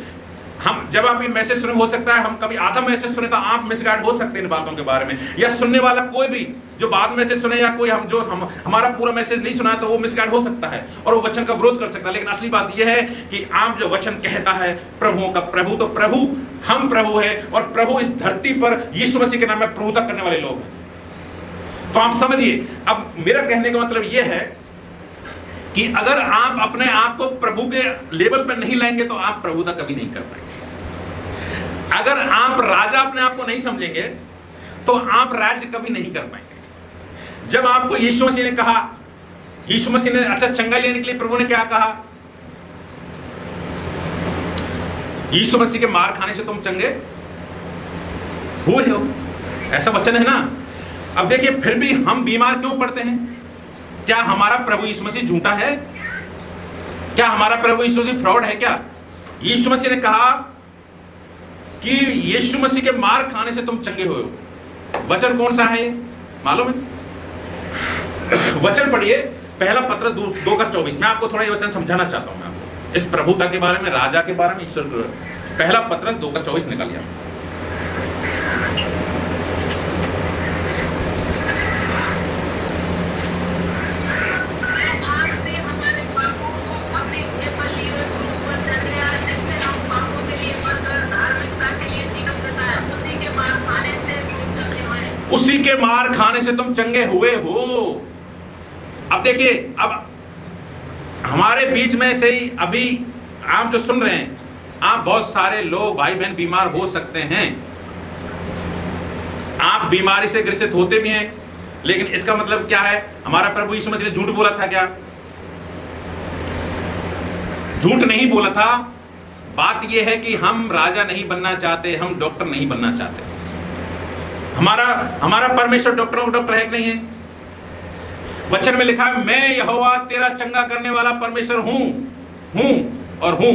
हम जब आप ये मैसेज सुने, हो सकता है हम कभी आधा मैसेज सुने तो आप मिसगाइड हो सकते हैं इन बातों के बारे में, या सुनने वाला कोई भी जो बाद में से सुने, या कोई हमारा पूरा मैसेज नहीं सुना तो वो मिसगाइड हो सकता है और वो वचन का विरोध कर सकता है। लेकिन असली बात यह है कि आप जो वचन कहता है प्रभुओं का प्रभु, तो प्रभु हम प्रभु है और प्रभु इस धरती पर यीशु मसीह के नाम में प्रभुता करने वाले लोग हैं। तो आप समझिए, अब मेरा कहने का मतलब यह है कि अगर आप अपने आप को प्रभु के लेवल पर नहीं लाएंगे तो आप प्रभुता कभी नहीं कर पाएंगे। अगर आप राजा अपने आप को नहीं समझेंगे तो आप राज्य कभी नहीं कर पाएंगे। जब आपको यीशु मसीह ने कहा, यीशु मसीह ने अच्छा चंगा लेने के लिए प्रभु ने क्या कहा? यीशु मसीह के मार खाने से तुम चंगे हुए हो, ऐसा वचन है ना। अब देखिए फिर भी हम बीमार क्यों पड़ते हैं? क्या हमारा प्रभु यीशु मसीह झूठा है? क्या हमारा प्रभु यीशु मसीह फ्रॉड है? क्या यीशु मसीह ने कहा कि यीशु मसीह के मार खाने से तुम चंगे हुए हो? वचन कौन सा है ये मालूम है? वचन पढ़िए, पहला पत्र 2:24। मैं आपको थोड़ा ये वचन समझाना चाहता हूं, मैं आपको इस प्रभुता के बारे में, राजा के बारे में, ईश्वर के बारे में। पहला पत्र 2:24 निकालिए। उसी के मार खाने से तुम चंगे हुए हो। अब देखिए, अब हमारे बीच में से ही अभी आप जो सुन रहे हैं, आप बहुत सारे लोग भाई बहन बीमार हो सकते हैं, आप बीमारी से ग्रसित होते भी हैं, लेकिन इसका मतलब क्या है? हमारा प्रभु यीशु मसीह ने झूठ बोला था क्या? झूठ नहीं बोला था। बात यह है कि हम राजा नहीं बनना चाहते, हम डॉक्टर नहीं बनना चाहते। हमारा परमेश्वर डॉक्टरों का डॉक्टर है कि नहीं है? वचन में लिखा है, मैं यहोवा तेरा चंगा करने वाला परमेश्वर हूं और हूं।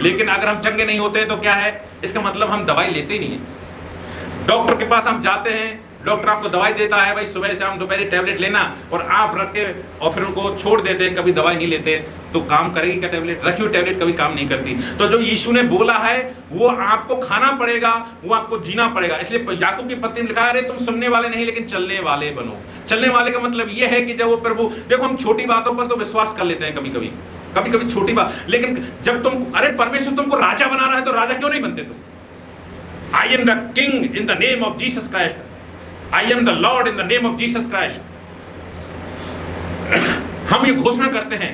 लेकिन अगर हम चंगे नहीं होते तो क्या है? इसका मतलब हम दवाई लेते ही नहीं है। डॉक्टर के पास हम जाते हैं, डॉक्टर आपको दवाई देता है, भाई सुबह शाम दोपहर टैबलेट लेना, और आप रख के और फिर उनको छोड़ देते हैं, कभी दवाई नहीं लेते, तो काम करेगी क्या टैबलेट? रखी हुई टैबलेट कभी काम नहीं करती। तो जो यीशु ने बोला है वो आपको खाना पड़ेगा, वो आपको जीना पड़ेगा। इसलिए याकूब की पत्री में लिखा है, अरे तुम सुनने वाले नहीं लेकिन चलने वाले बनो। चलने वाले का मतलब ये है कि जब वो प्रभु, देखो हम छोटी बातों पर तो विश्वास कर लेते हैं कभी कभी छोटी बात, लेकिन जब तुम, अरे परमेश्वर तुमको राजा बना रहा है तो राजा क्यों नहीं बनते तुम? I am the king in the name of Jesus Christ, I am the Lord in the name of Jesus Christ. हम ये घोषणा करते हैं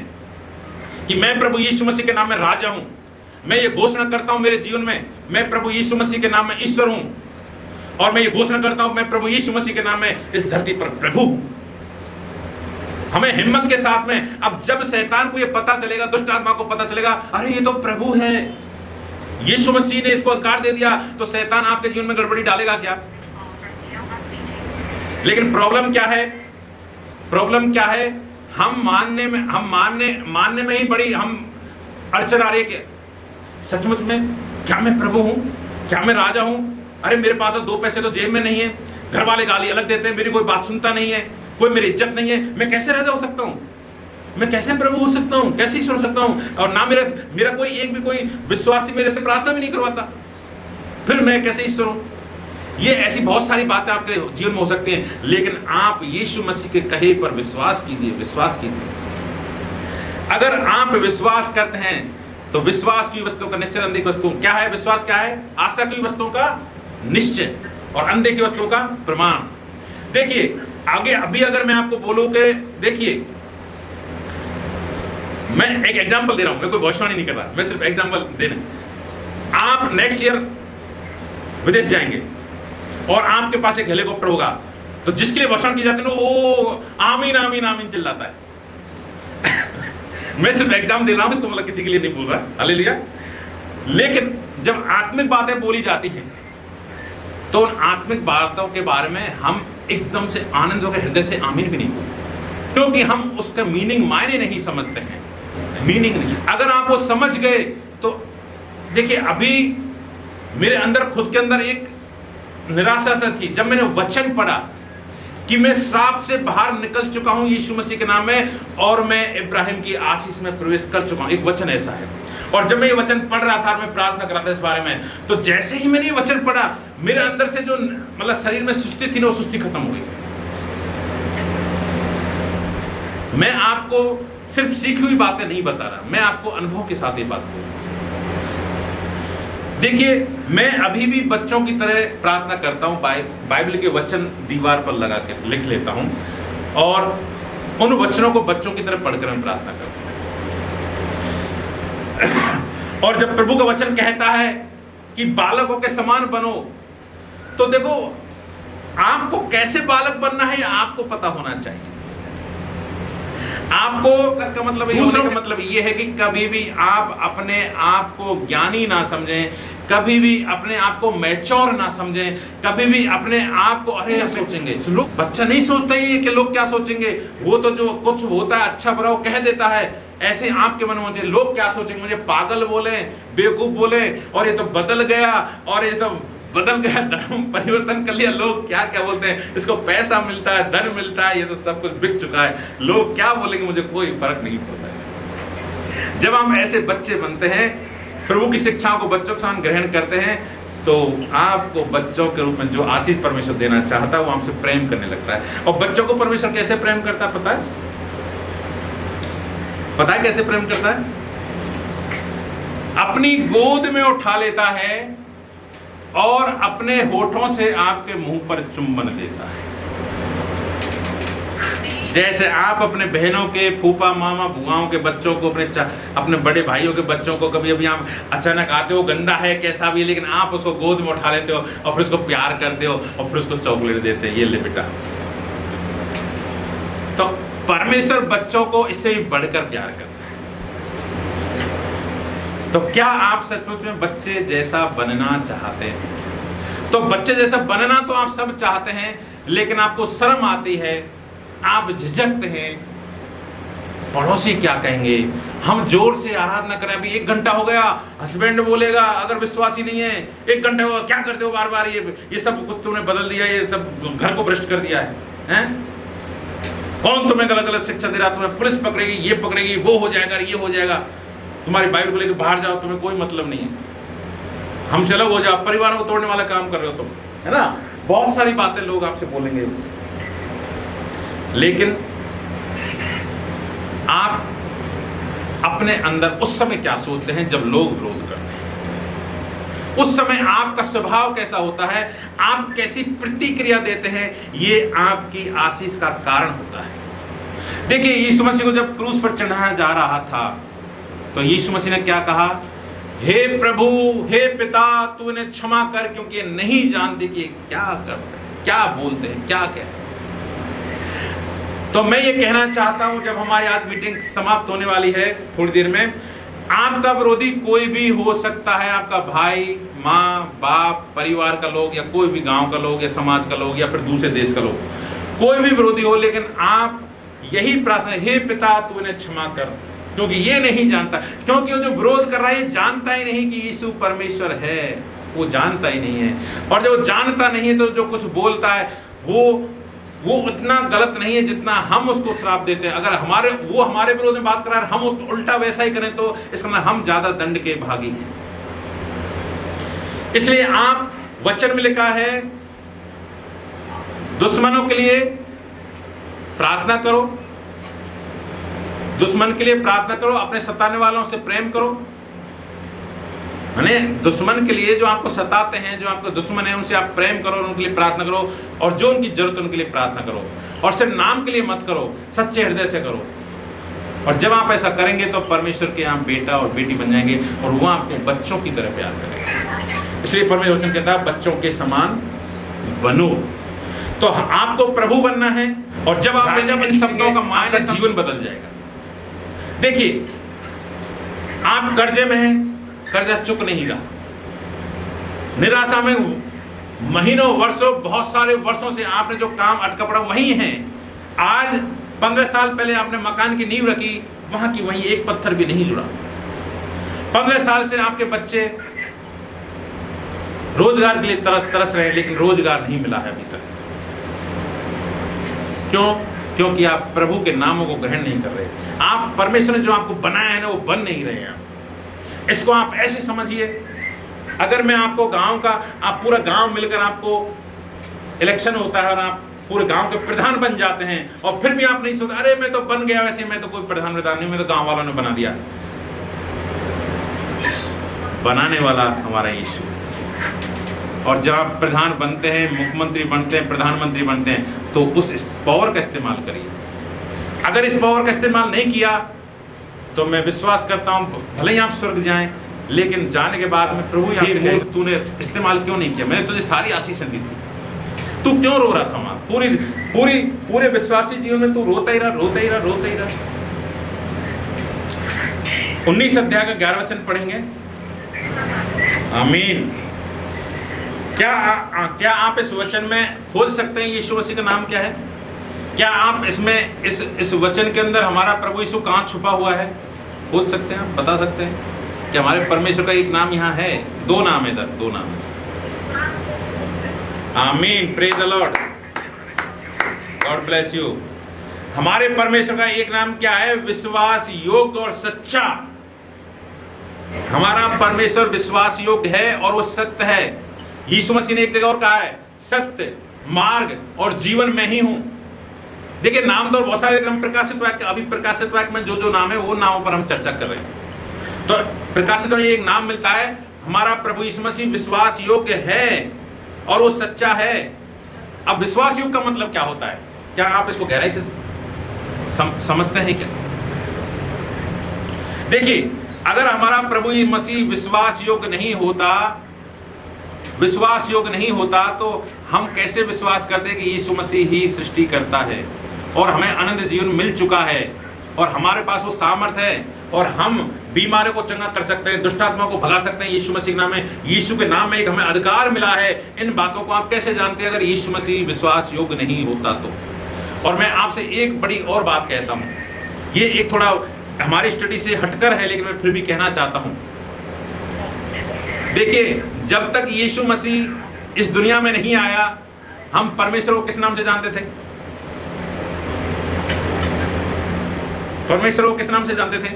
कि मैं प्रभु यीशु मसीह के नाम में राजा हूं। मैं ये घोषणा करता हूं मेरे जीवन में, मैं प्रभु यीशु मसीह के नाम में ईश्वर हूं। और मैं ये घोषणा करता हूं मैं प्रभु यीशु मसीह के नाम में इस धरती पर प्रभु हूं। हमें हिम्मत के साथ में, अब जब शैतान को ये पता चलेगा, दुष्ट आत्मा को पता चलेगा, अरे ये तो प्रभु है, यीशु मसीह ने इसको अधिकार दे दिया, तो शैतान आपके जीवन में गड़बड़ी डालेगा क्या? लेकिन प्रॉब्लम क्या है? हम मानने में ही बड़ी हम अड़चन आ रही है। सचमुच में क्या मैं प्रभु हूं? क्या मैं राजा हूं? अरे मेरे पास तो 2 पैसे तो जेब में नहीं है, घर वाले गाली अलग देते हैं, मेरी कोई बात सुनता नहीं है, कोई मेरी इज्जत नहीं है, मैं कैसे राजा हो सकता हूं? मैं कैसे प्रभु हो सकता हूं? कैसे ईश्वर हो सकता हूं? और ना मेरा कोई विश्वासी मेरे से प्रार्थना भी नहीं करवाता, फिर मैं कैसे ईश्वर हूं? ये ऐसी बहुत सारी बातें आपके जीवन में हो सकती हैं, लेकिन आप यीशु मसीह के कहे पर विश्वास कीजिए। अगर आप विश्वास करते हैं तो विश्वास की वस्तुओं का निश्चय, अंधे की वस्तुओं क्या है? विश्वास क्या है? आशा की वस्तुओं का निश्चय और अंधे की वस्तुओं का प्रमाण। देखिए आगे, अभी अगर मैं आपको बोलूं कि देखिए, मैं एक एग्जांपल दे रहा हूं, मैं कोई भविष्यवाणी नहीं कर रहा, मैं सिर्फ एग्जांपल देना। आप नेक्स्ट ईयर विदेश जाएंगे और आपके पास एक हेलीकॉप्टर होगा, तो जिसके लिए भाषण की जाती है वो आमीन आमीन आमीन चिल्लाता है। मैं सिर्फ एग्जाम दे रहा हूं, इसको मतलब किसी के लिए नहीं बोल रहा, हालेलुया। लेकिन जब आत्मिक बातें बोली जाती हैं तो उन आत्मिक बातों के बारे में हम एकदम से आनंद होकर हृदय से आमीन भी नहीं बोलते, क्योंकि हम उसका मीनिंग, मायने नहीं समझते हैं, मीनिंग नहीं। अगर आप वो समझ गए तो देखिए, अभी मेरे अंदर, खुद के अंदर एक निराशा सा थी जब मैंने वचन पढ़ा कि मैं श्राप से बाहर निकल चुका हूं यीशु मसीह के नाम में, और मैं इब्राहिम की आशीष में प्रवेश कर चुका हूं। एक वचन ऐसा है, और जब मैं ये वचन पढ़ रहा था, मैं प्रार्थना कर रहा था इस बारे में, तो जैसे ही मैंने ये वचन पढ़ा, मेरे अंदर से जो मतलब शरीर में सुस्ती थी ना, वो सुस्ती खत्म हो गई। मैं आपको सिर्फ सीखी हुई बातें नहीं बता रहा, मैं आपको अनुभव के साथ ये बात बोल रहा हूं। देखिए, मैं अभी भी बच्चों की तरह प्रार्थना करता हूं, बाइबल के वचन दीवार पर लगा के लिख लेता हूं, और उन वचनों को बच्चों की तरह पढ़कर मैं प्रार्थना करता हूं। और जब प्रभु का वचन कहता है कि बालकों के समान बनो, तो देखो, आपको कैसे बालक बनना है आपको पता होना चाहिए। आपको का मतलब, दूसरों का मतलब ये है कि कभी भी आप अपने आप को ज्ञानी ना समझें, कभी भी अपने आप को मैच्योर ना समझें, कभी भी अपने आप को अरे क्या सोचेंगे। लोग, बच्चा नहीं सोचता ही है कि लोग क्या सोचेंगे, वो तो जो कुछ होता है अच्छा बुरा वो कह देता है। ऐसे आपके मन में लोग क्या सोचेंगे, मुझे पागल बोले, बेवकूफ बोले, और ये तो बदल गया, और ये तो बदल गया, धर्म परिवर्तन कर लिया, लोग क्या क्या बोलते हैं, इसको पैसा मिलता है, धन मिलता है, ये तो सब कुछ बिक चुका है, लोग क्या बोलेंगे, मुझे कोई फर्क नहीं पड़ता है। जब हम ऐसे बच्चे बनते हैं, प्रभु की शिक्षाओं को बच्चों के साथ ग्रहण करते हैं, तो आपको बच्चों के रूप में जो आशीष परमेश्वर देना चाहता है वो हमसे प्रेम करने लगता है। और बच्चों को परमेश्वर कैसे प्रेम करता है पता है? पता है कैसे प्रेम करता है? अपनी गोद में उठा लेता है और अपने होठों से आपके मुंह पर चुंबन देता है। जैसे आप अपने बहनों के, फूफा मामा बुआओं के बच्चों को, अपने बड़े भाइयों के बच्चों को, कभी अभी आप अचानक आते हो, गंदा है कैसा भी, लेकिन आप उसको गोद में उठा लेते हो और फिर उसको प्यार करते हो और फिर उसको चॉकलेट देते हैं, ये ले बेटा। तो परमेश्वर बच्चों को इससे भी बढ़कर प्यार करता है। तो क्या आप सचमुच में बच्चे जैसा बनना चाहते हैं? तो बच्चे जैसा बनना तो आप सब चाहते हैं, लेकिन आपको शर्म आती है, आप झिझकते हैं, पड़ोसी क्या कहेंगे, हम जोर से आराधना करें, अभी 1 घंटा हो गया, हस्बैंड बोलेगा अगर विश्वासी नहीं है, 1 घंटा हुआ क्या करते हो बार बार, ये सब कुछ तुमने बदल दिया, ये सब घर को भ्रष्ट कर दिया है, हैं? कौन तुम्हें गलत गलत शिक्षा दे रहा, तुम्हें पुलिस पकड़ेगी, ये पकड़ेगी, वो हो जाएगा, ये हो जाएगा, तुम्हारी बाइबल को लेकर बाहर जाओ, तुम्हें कोई मतलब नहीं है, हमसे अलग हो जाओ, परिवार को तोड़ने वाला काम कर रहे हो तुम, है ना? बहुत सारी बातें लोग आपसे बोलेंगे। लेकिन आप अपने अंदर उस समय क्या सोचते हैं जब लोग विरोध करते हैं? उस समय आपका स्वभाव कैसा होता है, आप कैसी प्रतिक्रिया देते हैं, ये आपकी आशीष का कारण होता है। देखिए, यीशु मसीह को जब क्रूस पर चढ़ाया जा रहा था तो यीशु मसीह ने क्या कहा? हे प्रभु, हे पिता, तू इन्हें क्षमा कर, क्योंकि ये नहीं जानते कि क्या करते हैं, क्या बोलते हैं, क्या कहते हैं। तो मैं ये कहना चाहता हूं, जब हमारी आज मीटिंग समाप्त होने वाली है थोड़ी देर में, आपका विरोधी कोई भी हो सकता है, आपका भाई, माँ, बाप, परिवार का लोग, या कोई भी गांव का लोग, या समाज का लोग, या फिर दूसरे देश का लोग, कोई भी विरोधी हो, लेकिन आप यही प्रार्थना, हे पिता तू इन्हें क्षमा कर, क्योंकि ये नहीं जानता, क्योंकि वो जो विरोध कर रहा है जानता ही नहीं कि यीशु परमेश्वर है, वो जानता ही नहीं है। और जो जानता नहीं है तो जो कुछ बोलता है वो उतना गलत नहीं है जितना हम उसको श्राप देते हैं। अगर वो हमारे विरोध में बात कर रहा है, हम उल्टा वैसा ही करें तो इसका मतलब हम ज्यादा दंड के भागी हैं। इसलिए आप, वचन में लिखा है, दुश्मनों के लिए प्रार्थना करो, दुश्मन के लिए प्रार्थना करो, अपने सताने वालों से प्रेम करो। माने दुश्मन के लिए, जो आपको सताते हैं, जो आपके दुश्मन है, उनसे आप प्रेम करो, उनके लिए प्रार्थना करो, और जो उनकी जरूरत है उनके लिए प्रार्थना करो। और सिर्फ नाम के लिए मत करो, सच्चे हृदय से करो। और जब आप ऐसा करेंगे तो परमेश्वर के आप बेटा और बेटी बन जाएंगे, और वो आपको बच्चों की तरह प्यार करेंगे। इसलिए परमेश्वर वचन कहता है, बच्चों के समान बनो। तो आपको प्रभु बनना है, और जब आप इन शब्दों का मान, जीवन बदल जाएगा। देखिए, आप कर्जे में हैं, कर्जा चुक नहीं रहा, निराशा में महीनों, वर्षों, बहुत सारे वर्षों से आपने जो काम अटका पड़ा वही है। आज 15 साल पहले आपने मकान की नींव रखी, वहां की वहीं एक पत्थर भी नहीं जुड़ा। 15 साल से आपके बच्चे रोजगार के लिए तरस रहे हैं, लेकिन रोजगार नहीं मिला है अभी तक। क्यों? क्योंकि आप प्रभु के नामों को ग्रहण नहीं कर रहे। आप, परमेश्वर ने जो आपको बनाया है ना, वो बन नहीं रहे हैं। इसको आप ऐसे समझिए, अगर मैं आपको गांव का, आप पूरा गांव मिलकर, आपको इलेक्शन होता है और आप पूरे गांव के प्रधान बन जाते हैं, और फिर भी आप नहीं सोचते, अरे मैं तो बन गया, वैसे मैं तो कोई प्रधान नहीं, मैं तो गांव वालों ने बना दिया। बनाने वाला हमारा यीशु। और जब आप प्रधान बनते हैं, मुख्यमंत्री बनते हैं, प्रधानमंत्री बनते हैं, तो उस पावर का इस्तेमाल करिए। अगर इस पावर का इस्तेमाल नहीं किया तो मैं विश्वास करता हूं, भले ही आप स्वर्ग जाएं, लेकिन जाने के बाद में प्रभु यहाँ से, तूने इस्तेमाल क्यों नहीं किया? मैंने तुझे सारी आशीष दी थी, तू क्यों रो रहा था? वहां पूरे विश्वासी जीवन में तू रोता ही रहा। 19 अध्याय का 11 वचन पढ़ेंगे। आमीन। क्या आप इस वचन में खोज सकते हैं यीशु मसीह का नाम क्या है? क्या आप इसमें इस वचन के अंदर हमारा प्रभु यीशु कहां छुपा हुआ है? खोज सकते हैं? आप बता सकते हैं कि हमारे परमेश्वर का एक नाम यहाँ है? 2 नाम है, इधर 2 नाम है। आमीन, praise the Lord, God bless you. हमारे परमेश्वर का एक नाम क्या है? विश्वास योग्य और सच्चा। हमारा परमेश्वर विश्वास योग्य है और वो सत्य है। यीशु मसीह ने एक जगह और कहा है, सत्य, मार्ग और जीवन में ही हूं। देखिए, नाम तो बहुत सारे, हम प्रकाशित वाक्य, अभी प्रकाशित वाक्य में जो नाम है वो नामों पर हम चर्चा कर रहे हैं। तो प्रकाशित वाक्य एक नाम मिलता है, हमारा प्रभु यीशु मसीह विश्वास योग्य है और वो सच्चा है। अब विश्वास योग्य का मतलब क्या होता है? क्या आप इसको गहराई से समझते हैं क्या? देखिए, अगर हमारा प्रभु यीशु मसीह विश्वास योग्य नहीं होता तो हम कैसे विश्वास करते कि यीशु मसीह ही सृष्टि करता है? और हमें अनंत जीवन मिल चुका है और हमारे पास वो सामर्थ्य है और हम बीमारियों को चंगा कर सकते हैं, दुष्ट आत्मा को भगा सकते हैं यीशु मसीह के नाम में। यीशु के नाम में एक हमें अधिकार मिला है। इन बातों को आप कैसे जानते हैं अगर यीशु मसीह विश्वास योग्य नहीं होता तो? और मैं आपसे एक बड़ी और बात कहता हूं, ये एक थोड़ा हमारी स्टडी से हटकर है लेकिन मैं फिर भी कहना चाहता हूं। देखिए, जब तक यीशु मसीह इस दुनिया में नहीं आया, हम परमेश्वर को किस नाम से जानते थे? परमेश्वर को किस नाम से जानते थे?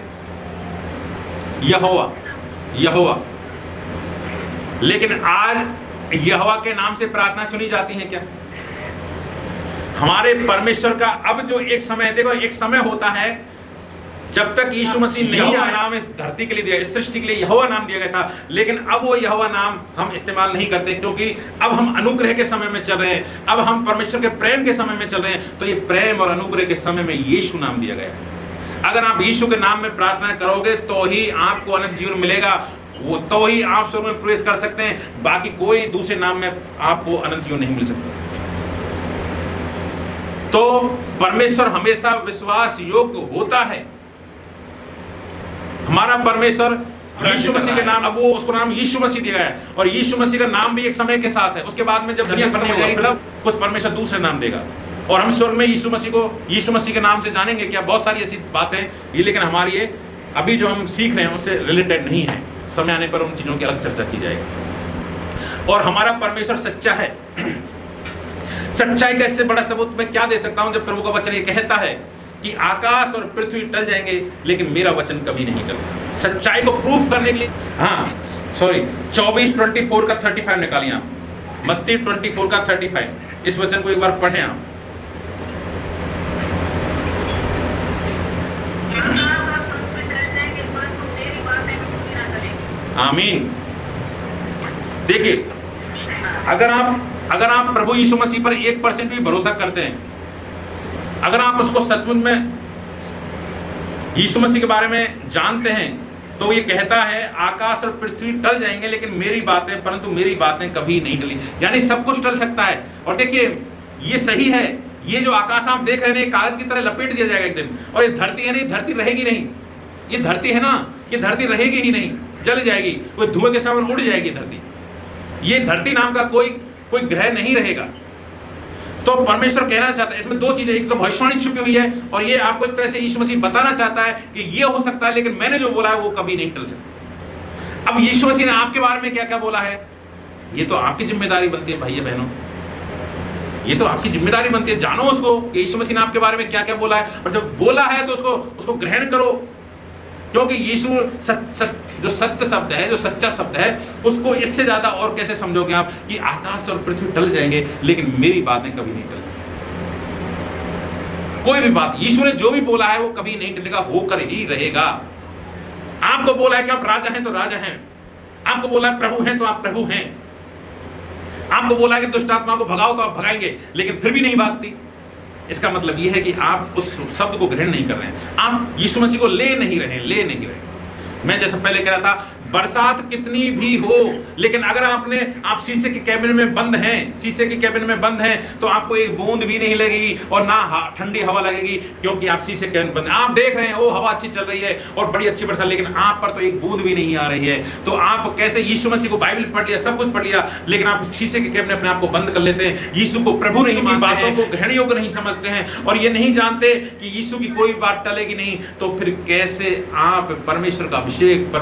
यहोवा, यहोवा। लेकिन आज यहोवा के नाम से प्रार्थना सुनी जाती है क्या? हमारे परमेश्वर का अब जो एक समय, देखो एक समय होता है जब तक यीशु मसीह नहीं आया, नाम इस धरती के लिए दिया, इस सृष्टि के लिए यहोवा नाम दिया गया था, लेकिन अब वो यहोवा नाम हम इस्तेमाल नहीं करते क्योंकि अब हम अनुग्रह के समय में चल रहे हैं, अब हम परमेश्वर के प्रेम के समय में चल रहे हैं। तो ये प्रेम और अनुग्रह के समय में यीशु नाम दिया गया है। अगर आप यीशु के नाम में प्रार्थना करोगे तो ही आपको अनंत जीवन मिलेगा, वो तो ही आप स्वर्ग में प्रवेश कर सकते हैं। बाकी कोई दूसरे नाम में आपको अनंत जीवन नहीं मिल सकता। तो परमेश्वर हमेशा विश्वास योग्य होता है। हमारा परमेश्वर यीशु मसीह के नाम, अब वो उसको नाम यीशु मसीह दिया है और यीशु मसीह का नाम भी एक समय के साथ है। उसके बाद में जब दुनिया खत्म हो जाएगी तब कुछ परमेश्वर दूसरे नाम देगा और हम स्वर्ग में यीशु मसीह के नाम से जानेंगे क्या? बहुत सारी ऐसी बातें ये, लेकिन हमारी ये अभी जो हम सीख रहे हैं उससे रिलेटेड नहीं है। समय आने पर उन चीजों की अलग चर्चा की जाएगी। और हमारा परमेश्वर सच्चा है। सच्चाई का इससे बड़ा सबूत मैं क्या दे सकता हूं जब प्रभु का वचन ये कहता है कि आकाश और पृथ्वी टल जाएंगे लेकिन मेरा वचन कभी नहीं टलेगा। सच्चाई को प्रूफ करने के लिए 24 का 35 निकालिए आप। मत्ती 24 का 35, इस वचन को एक बार पढ़ें आप। आमीन। देखिए, अगर आप प्रभु यीशु मसीह पर 1% भी भरोसा करते हैं, अगर आप उसको सचमुच में यीशु मसीह के बारे में जानते हैं, तो ये कहता है आकाश और पृथ्वी टल जाएंगे लेकिन परंतु मेरी बातें कभी नहीं टली। यानी सब कुछ टल सकता है। और देखिए, ये सही है। ये जो आकाश आप देख रहे हैं कागज की तरह लपेट दिया जाएगा एक दिन। और ये धरती है नहीं, धरती रहेगी नहीं। ये धरती है ना, ये धरती रहेगी ही नहीं, जल जाएगी, वो धुएं के समान उड़ जाएगी धरती। ये धरती नाम का कोई ग्रह नहीं रहेगा। तो परमेश्वर कहना चाहता है, इसमें दो चीजें, एक तो भविष्यवाणी छुपी हुई है और ये आपको एक तरह से यीशु मसीह बताना चाहता है कि ये हो सकता है लेकिन मैंने जो बोला है वो कभी नहीं टल सकता। अब यीशु मसीह ने आपके बारे में क्या क्या बोला है, ये तो आपकी जिम्मेदारी बनती है भाइयों बहनों, ये तो आपकी जिम्मेदारी बनती है। जानो उसको कि यीशु मसीह ने आपके बारे में क्या क्या बोला है, और जब बोला है तो उसको ग्रहण करो, क्योंकि यीशु जो सत्य शब्द है, जो सच्चा शब्द है, उसको इससे ज्यादा और कैसे समझोगे आप कि आकाश और पृथ्वी टल जाएंगे लेकिन मेरी बातें कभी नहीं टलेंगी। कोई भी बात यीशु ने जो भी बोला है वो कभी नहीं टलेगा, होकर ही रहेगा। आपको बोला है कि आप राजा हैं तो राजा हैं, आपको बोला है प्रभु हैं तो आप प्रभु हैं, आपको बोला है कि दुष्ट आत्मा को भगाओ तो आप भगाएंगे, लेकिन फिर भी नहीं भागती। इसका मतलब यह है कि आप उस शब्द को ग्रहण नहीं कर रहे हैं, आप यीशु मसीह को ले नहीं रहे। मैं जैसा पहले कह रहा था, बरसात कितनी भी हो, लेकिन अगर आप शीशे के कैबिन में बंद हैं, तो आपको एक बूंद भी नहीं लगेगी और ना ठंडी हवा लगेगी, क्योंकि आप शीशे के कैबिन बंद हैं। आप देख रहे हैं वो हवा अच्छी चल रही है और बड़ी अच्छी बरसात, लेकिन आप पर तो एक बूंद भी नहीं आ रही है। तो आप कैसे यीशु मसीह को, बाइबल पढ़ लिया, सब कुछ पढ़ लिया, लेकिन आप शीशे के कैबिन में अपने आप को बंद कर लेते हैं, यीशु को प्रभु नहीं मानते, बातों को ग्रहण योग्य नहीं समझते हैं और ये नहीं जानते कि यीशु की कोई बात टलेगी नहीं। तो फिर कैसे आप परमेश्वर का अभिषेक,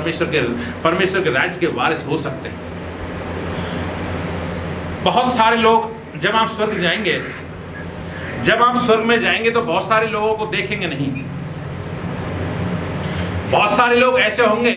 परमेश्वर के राज्य के वारिस हो सकते हैं? बहुत सारे लोग, जब आप स्वर्ग में जाएंगे तो बहुत सारे लोगों को देखेंगे नहीं। बहुत सारे लोग ऐसे होंगे